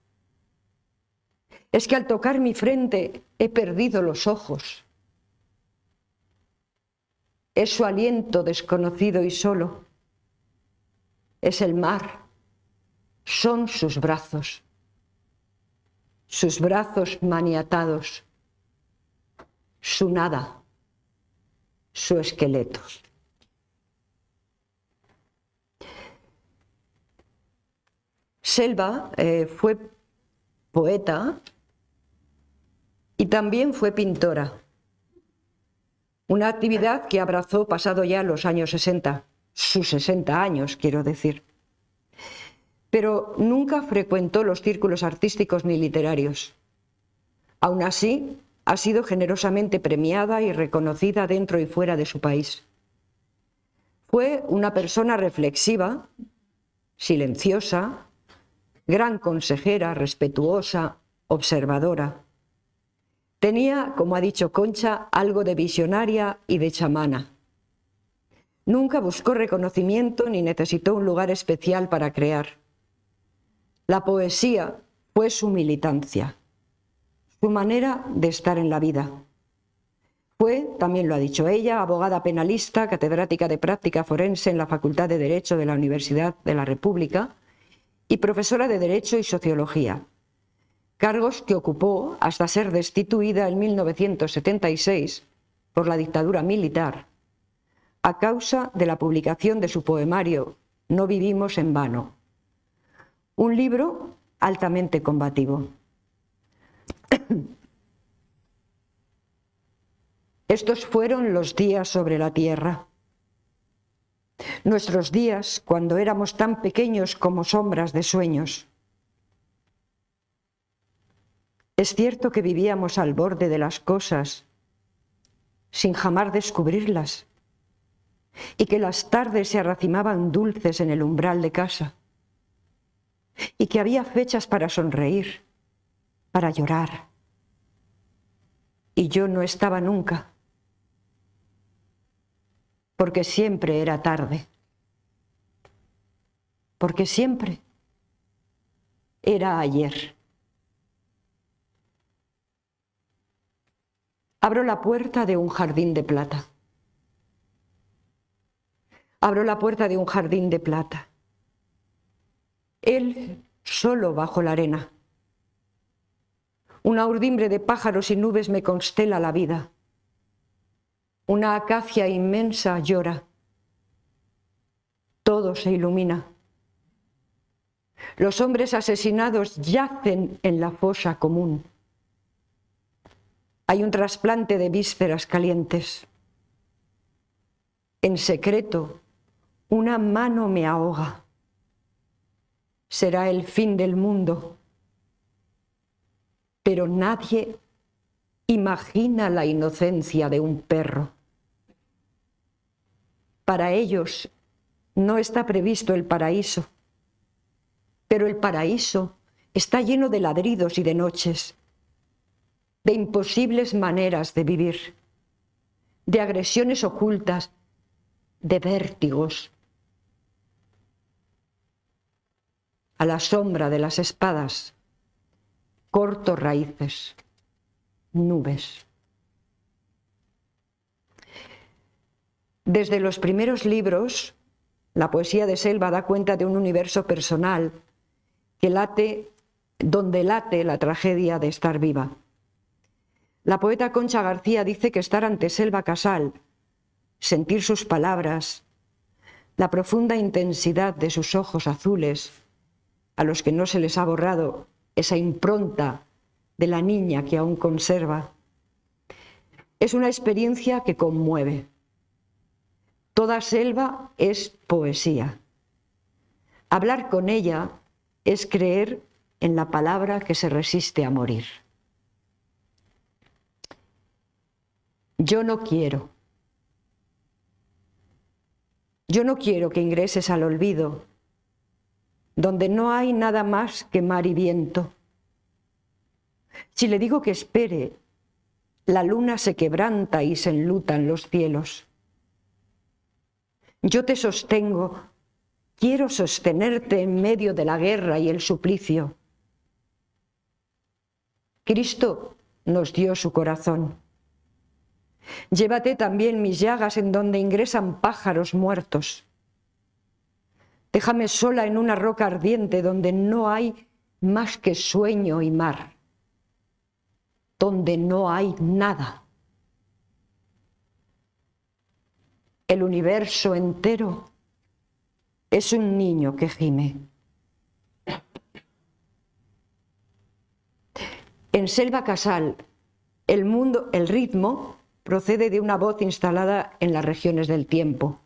Es que al tocar mi frente he perdido los ojos. Es su aliento desconocido y solo. Es el mar. Son sus brazos maniatados. Su nada. Su esqueleto. Selva fue poeta y también fue pintora. Una actividad que abrazó pasado ya los años 60, sus 60 años, quiero decir. Pero nunca frecuentó los círculos artísticos ni literarios. Aún así, ha sido generosamente premiada y reconocida dentro y fuera de su país. Fue una persona reflexiva, silenciosa, gran consejera, respetuosa, observadora. Tenía, como ha dicho Concha, algo de visionaria y de chamana. Nunca buscó reconocimiento ni necesitó un lugar especial para crear. La poesía fue su militancia, su manera de estar en la vida. Fue, también lo ha dicho ella, abogada penalista, catedrática de práctica forense en la Facultad de Derecho de la Universidad de la República y profesora de Derecho y Sociología, cargos que ocupó hasta ser destituida en 1976 por la dictadura militar, a causa de la publicación de su poemario No vivimos en vano, un libro altamente combativo. Estos fueron los días sobre la tierra. Nuestros días cuando éramos tan pequeños como sombras de sueños. Es cierto que vivíamos al borde de las cosas, sin jamás descubrirlas, y que las tardes se arracimaban dulces en el umbral de casa, y que había fechas para sonreír, para llorar, y yo no estaba nunca, porque siempre era tarde, porque siempre era ayer. Abro la puerta de un jardín de plata. Abro la puerta de un jardín de plata. Él solo bajo la arena. Una urdimbre de pájaros y nubes me constela la vida. Una acacia inmensa llora. Todo se ilumina. Los hombres asesinados yacen en la fosa común. Hay un trasplante de vísceras calientes. En secreto, una mano me ahoga. Será el fin del mundo. Pero nadie imagina la inocencia de un perro. Para ellos no está previsto el paraíso, pero el paraíso está lleno de ladridos y de noches, de imposibles maneras de vivir, de agresiones ocultas, de vértigos. A la sombra de las espadas, corto raíces, nubes. Desde los primeros libros, la poesía de Selva da cuenta de un universo personal donde late la tragedia de estar viva. La poeta Concha García dice que estar ante Selva Casal, sentir sus palabras, la profunda intensidad de sus ojos azules, a los que no se les ha borrado esa impronta de la niña que aún conserva, es una experiencia que conmueve. Toda Selva es poesía. Hablar con ella es creer en la palabra que se resiste a morir. Yo no quiero que ingreses al olvido, donde no hay nada más que mar y viento. Si le digo que espere, la luna se quebranta y se enlutan los cielos. Yo te sostengo, quiero sostenerte en medio de la guerra y el suplicio. Cristo nos dio su corazón. Llévate también mis llagas en donde ingresan pájaros muertos. Déjame sola en una roca ardiente donde no hay más que sueño y mar, donde no hay nada. El universo entero es un niño que gime. En Selva Casal, el ritmo procede de una voz instalada en las regiones del tiempo.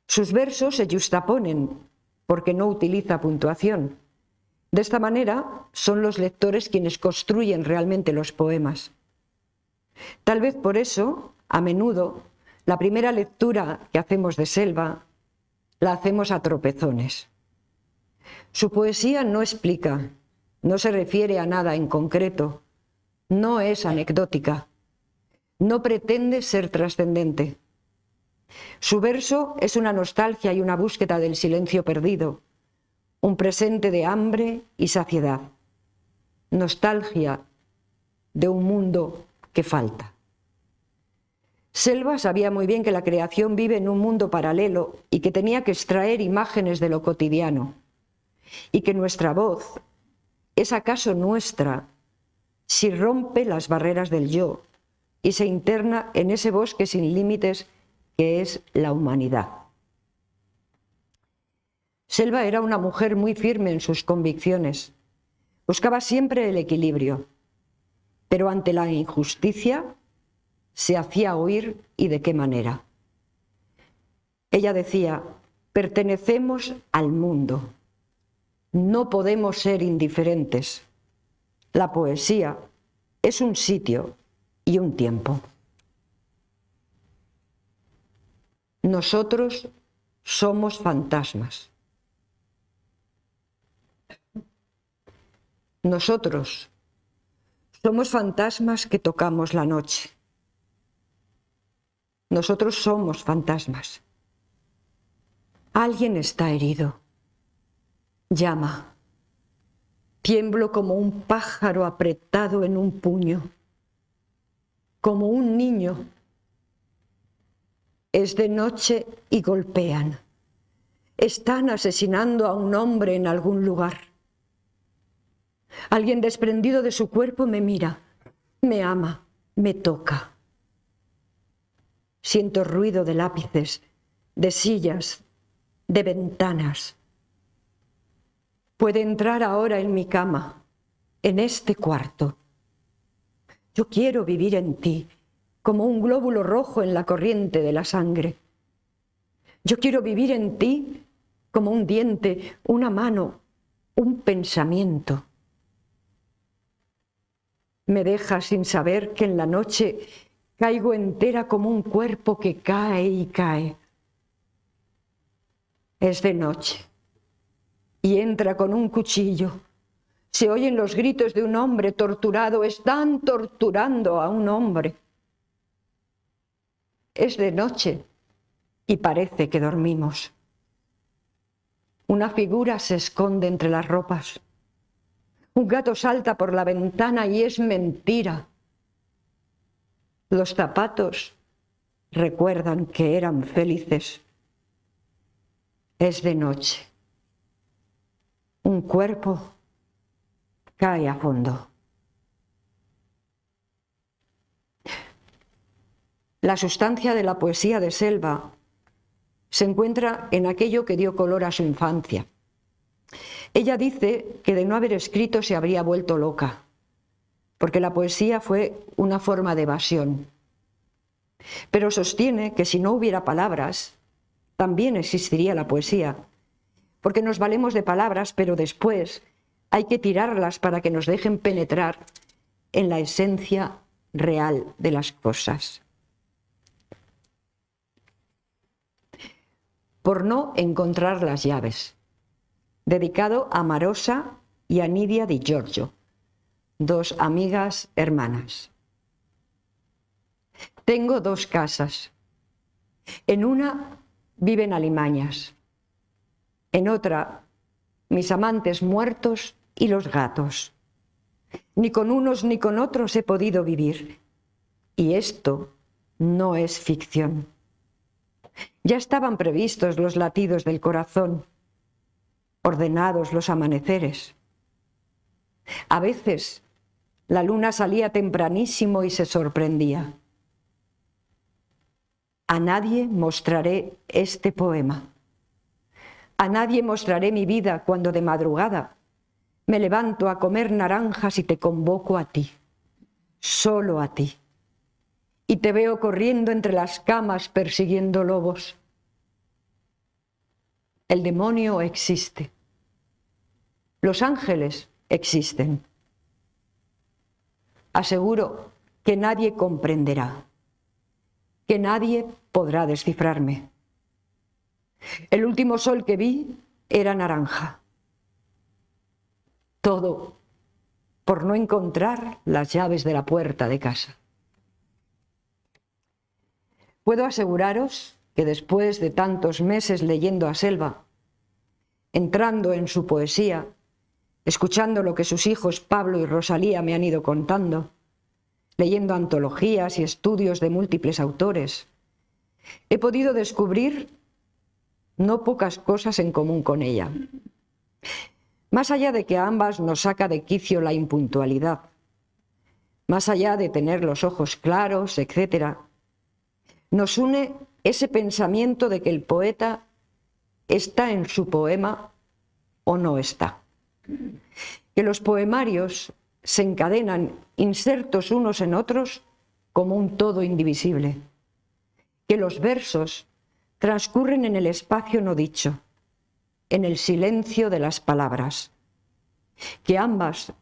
Sus versos se yuxtaponen porque no utiliza puntuación. De esta manera son los lectores quienes construyen realmente los poemas. Tal vez por eso, a menudo, la primera lectura que hacemos de Selva la hacemos a tropezones. Su poesía no explica, no se refiere a nada en concreto, no es anecdótica, no pretende ser trascendente. Su verso es una nostalgia y una búsqueda del silencio perdido, un presente de hambre y saciedad, nostalgia de un mundo que falta. Selva sabía muy bien que la creación vive en un mundo paralelo y que tenía que extraer imágenes de lo cotidiano, y que nuestra voz es acaso nuestra si rompe las barreras del yo y se interna en ese bosque sin límites que es la humanidad. Selva era una mujer muy firme en sus convicciones. Buscaba siempre el equilibrio, pero ante la injusticia se hacía oír y de qué manera. Ella decía: pertenecemos al mundo, no podemos ser indiferentes. La poesía es un sitio y un tiempo. Nosotros somos fantasmas. Nosotros somos fantasmas que tocamos la noche. Nosotros somos fantasmas. Alguien está herido. llama. Tiemblo como un pájaro apretado en un puño, como un niño. Es de noche y golpean. Están asesinando a un hombre en algún lugar. Alguien desprendido de su cuerpo me mira, me ama, me toca. Siento ruido de lápices, de sillas, de ventanas. Puede entrar ahora en mi cama, en este cuarto. Yo quiero vivir en ti, como un glóbulo rojo en la corriente de la sangre. Yo quiero vivir en ti como un diente, una mano, un pensamiento. Me deja sin saber que en la noche caigo entera como un cuerpo que cae y cae. Es de noche y entra con un cuchillo. Se oyen los gritos de un hombre torturado. Están torturando a un hombre. Es de noche y parece que dormimos. Una figura se esconde entre las ropas. Un gato salta por la ventana y es mentira. Los zapatos recuerdan que eran felices. Es de noche. Un cuerpo cae a fondo. La sustancia de la poesía de Selva se encuentra en aquello que dio color a su infancia. Ella dice que de no haber escrito se habría vuelto loca, porque la poesía fue una forma de evasión. Pero sostiene que si no hubiera palabras, también existiría la poesía, porque nos valemos de palabras, pero después hay que tirarlas para que nos dejen penetrar en la esencia real de las cosas. Por no encontrar las llaves. Dedicado a Marosa y a Nidia Di Giorgio, dos amigas hermanas. Tengo dos casas. En una viven alimañas. En otra, mis amantes muertos y los gatos. Ni con unos ni con otros he podido vivir. Y esto no es ficción. Ya estaban previstos los latidos del corazón, ordenados los amaneceres. A veces la luna salía tempranísimo y se sorprendía. A nadie mostraré este poema. A nadie mostraré mi vida cuando de madrugada me levanto a comer naranjas y te convoco a ti, solo a ti. Y te veo corriendo entre las camas persiguiendo lobos. El demonio existe. Los ángeles existen. Aseguro que nadie comprenderá, que nadie podrá descifrarme. El último sol que vi era naranja. Todo por no encontrar las llaves de la puerta de casa. Puedo aseguraros que después de tantos meses leyendo a Selva, entrando en su poesía, escuchando lo que sus hijos Pablo y Rosalía me han ido contando, leyendo antologías y estudios de múltiples autores, he podido descubrir no pocas cosas en común con ella. Más allá de que a ambas nos saca de quicio la impuntualidad, más allá de tener los ojos claros, etc., nos une ese pensamiento de que el poeta está en su poema o no está. Que los poemarios se encadenan insertos unos en otros como un todo indivisible. Que los versos transcurren en el espacio no dicho, en el silencio de las palabras. Que ambas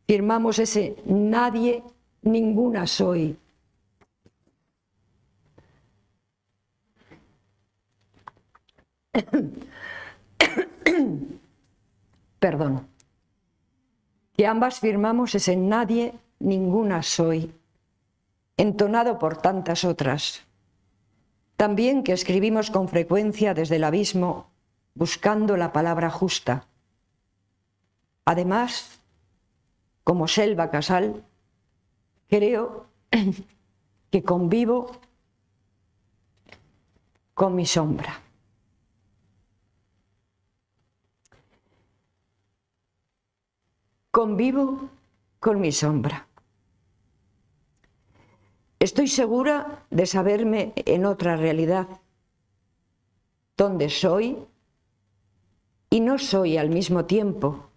firmamos ese nadie, ninguna soy. Perdón. Que ambas firmamos ese nadie, ninguna soy, entonado por tantas otras. También que escribimos con frecuencia desde el abismo, buscando la palabra justa, Además, como Selva Casal, creo que convivo con mi sombra. Convivo con mi sombra. Estoy segura de saberme en otra realidad, donde soy y no soy al mismo tiempo,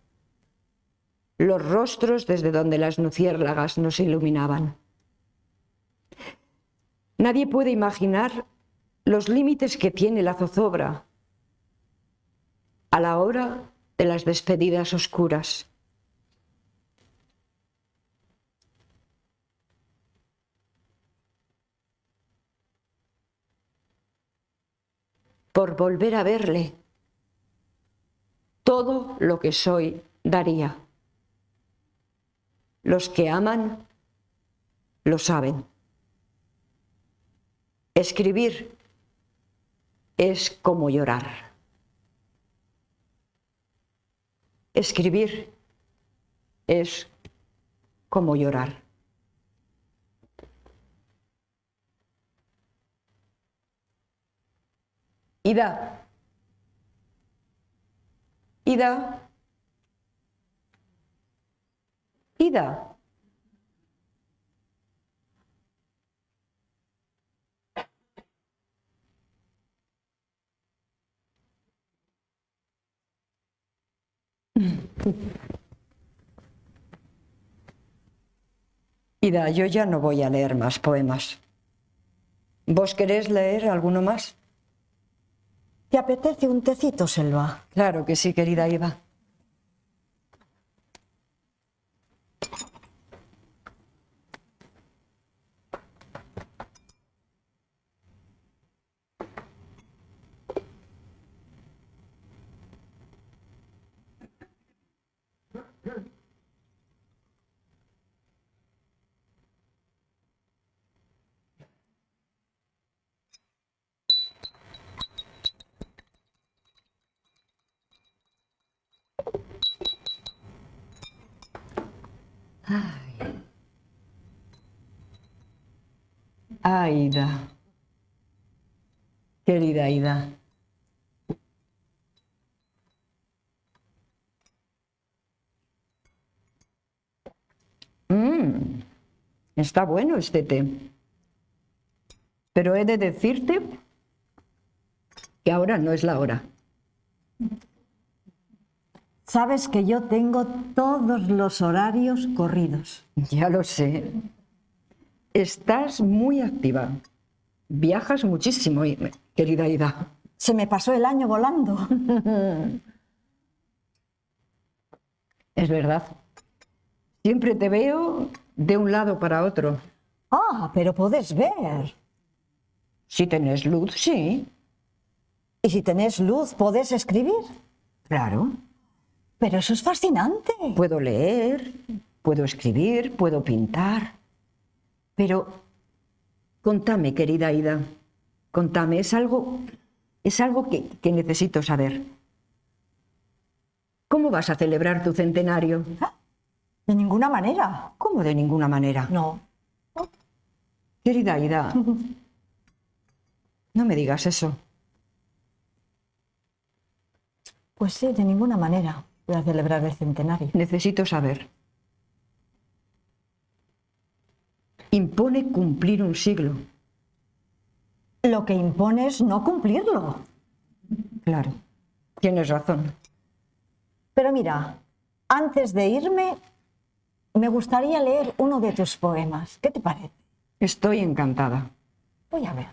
los rostros desde donde las luciérnagas nos iluminaban. Nadie puede imaginar los límites que tiene la zozobra a la hora de las despedidas oscuras. Por volver a verle, todo lo que soy daría. Los que aman lo saben. Escribir es como llorar. Escribir es como llorar. Ida. Ida. Ida. Ida, yo ya no voy a leer más poemas. ¿Vos querés leer alguno más? ¿Te apetece un tecito, Selva? Claro que sí, querida Ida. Ida, querida Ida. Está bueno este té. Pero he de decirte que ahora no es la hora. Sabes que yo tengo todos los horarios corridos. Ya lo sé. Estás muy activa. Viajas muchísimo, querida Ida. Se me pasó el año volando. Es verdad. Siempre te veo de un lado para otro. Ah, pero podés ver. Si tenés luz, sí. Y si tenés luz, podés escribir. Claro. Pero eso es fascinante. Puedo leer, puedo escribir, puedo pintar. Pero contame, querida Ida, contame, es algo que necesito saber. ¿Cómo vas a celebrar tu centenario? De ninguna manera. ¿Cómo de ninguna manera? No. Querida Ida, no me digas eso. Pues sí, de ninguna manera voy a celebrar el centenario. Necesito saber. Impone cumplir un siglo. Lo que impone es no cumplirlo. Claro, tienes razón. Pero mira, antes de irme, me gustaría leer uno de tus poemas. ¿Qué te parece? Estoy encantada. Voy a ver.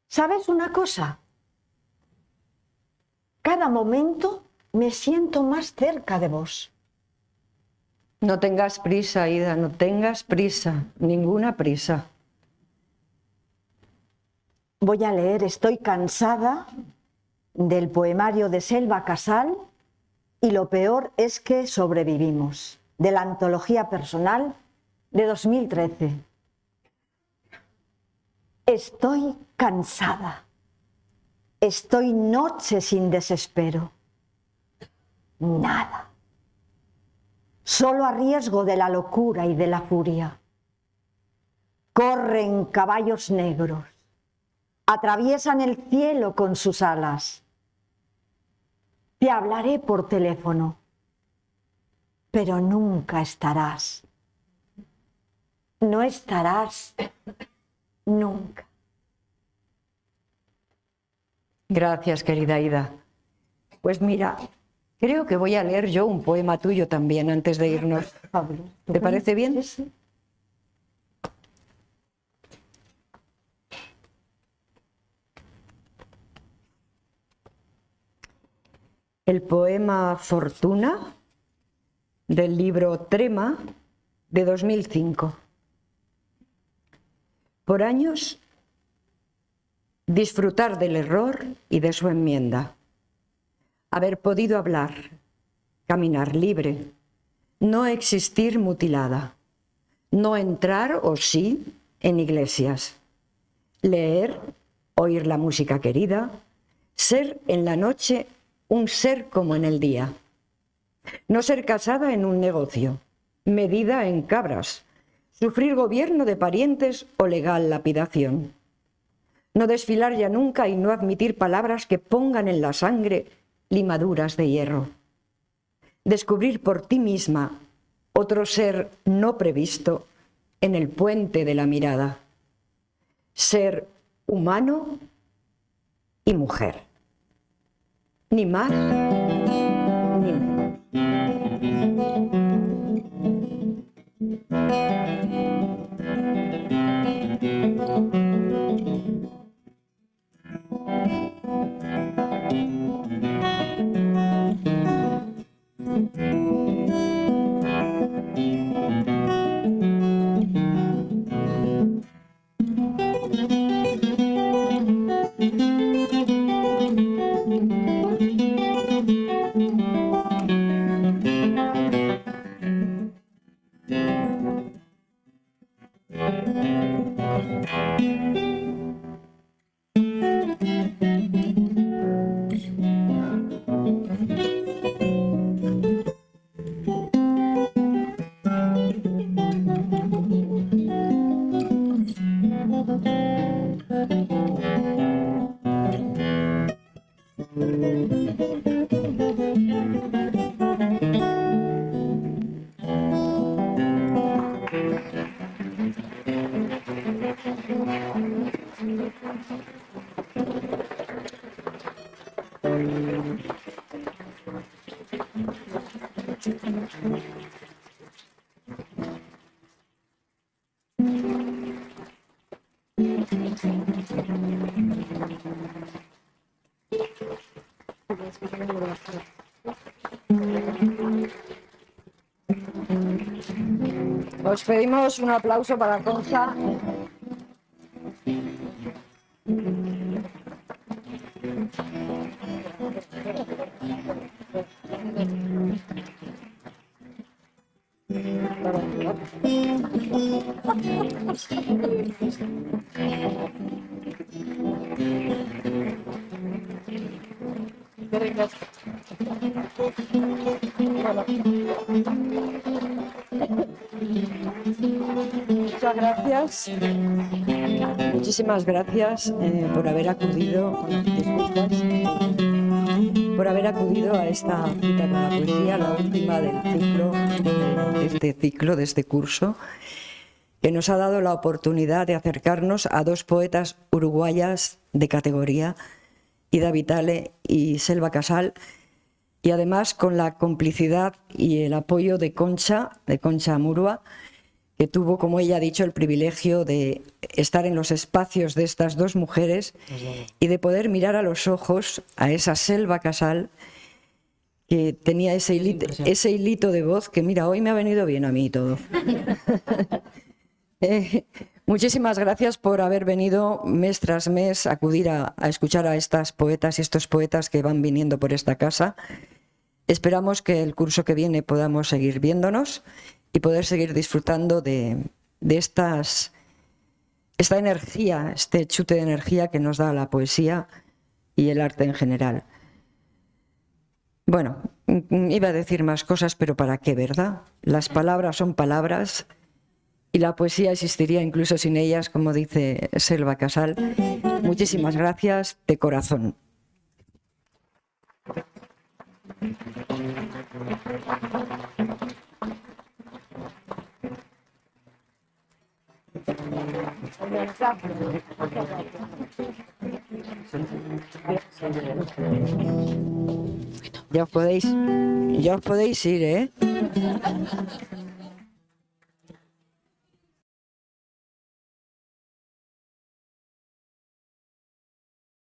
¿Sabes una cosa? Cada momento me siento más cerca de vos. No tengas prisa, Ida, no tengas prisa, ninguna prisa. Voy a leer Estoy cansada, del poemario de Selva Casal, y lo peor es que sobrevivimos, de la antología personal de 2013. Estoy cansada. Estoy noches sin desespero. Nada. Solo a riesgo de la locura y de la furia. Corren caballos negros. Atraviesan el cielo con sus alas. Te hablaré por teléfono, pero nunca estarás. No estarás nunca. Gracias, querida Ida. Pues mira, creo que voy a leer yo un poema tuyo también antes de irnos. Pablo, ¿Te parece bien? Sí. El poema Fortuna, del libro Trema, de 2005. Por años, disfrutar del error y de su enmienda. Haber podido hablar, caminar libre, no existir mutilada, no entrar o sí en iglesias, leer, oír la música querida, ser en la noche un ser como en el día. No ser casada en un negocio, medida en cabras, sufrir gobierno de parientes o legal lapidación. No desfilar ya nunca y no admitir palabras que pongan en la sangre limaduras de hierro. Descubrir por ti misma otro ser no previsto en el puente de la mirada. Ser humano y mujer. Ni más ni menos. Os pedimos un aplauso para Concha. Muchas gracias. Muchísimas gracias por haber acudido, por haber acudido a esta cita con la poesía, la última del ciclo, de este curso, que nos ha dado la oportunidad de acercarnos a dos poetas uruguayas de categoría, Ida Vitale y Selva Casal, y además con la complicidad y el apoyo de Concha Amurua, que tuvo, como ella ha dicho, el privilegio de estar en los espacios de estas dos mujeres y de poder mirar a los ojos a esa Selva Casal, que tenía ese hilito de voz que, mira, hoy me ha venido bien a mí todo. Muchísimas gracias por haber venido mes tras mes a acudir a escuchar a estas poetas y estos poetas que van viniendo por esta casa. Esperamos que el curso que viene podamos seguir viéndonos y poder seguir disfrutando de esta energía, este chute de energía que nos da la poesía y el arte en general. Bueno, iba a decir más cosas, pero ¿para qué, verdad? Las palabras son palabras y la poesía existiría incluso sin ellas, como dice Selva Casal. Muchísimas gracias de corazón. Ya os podéis ir, ¿eh?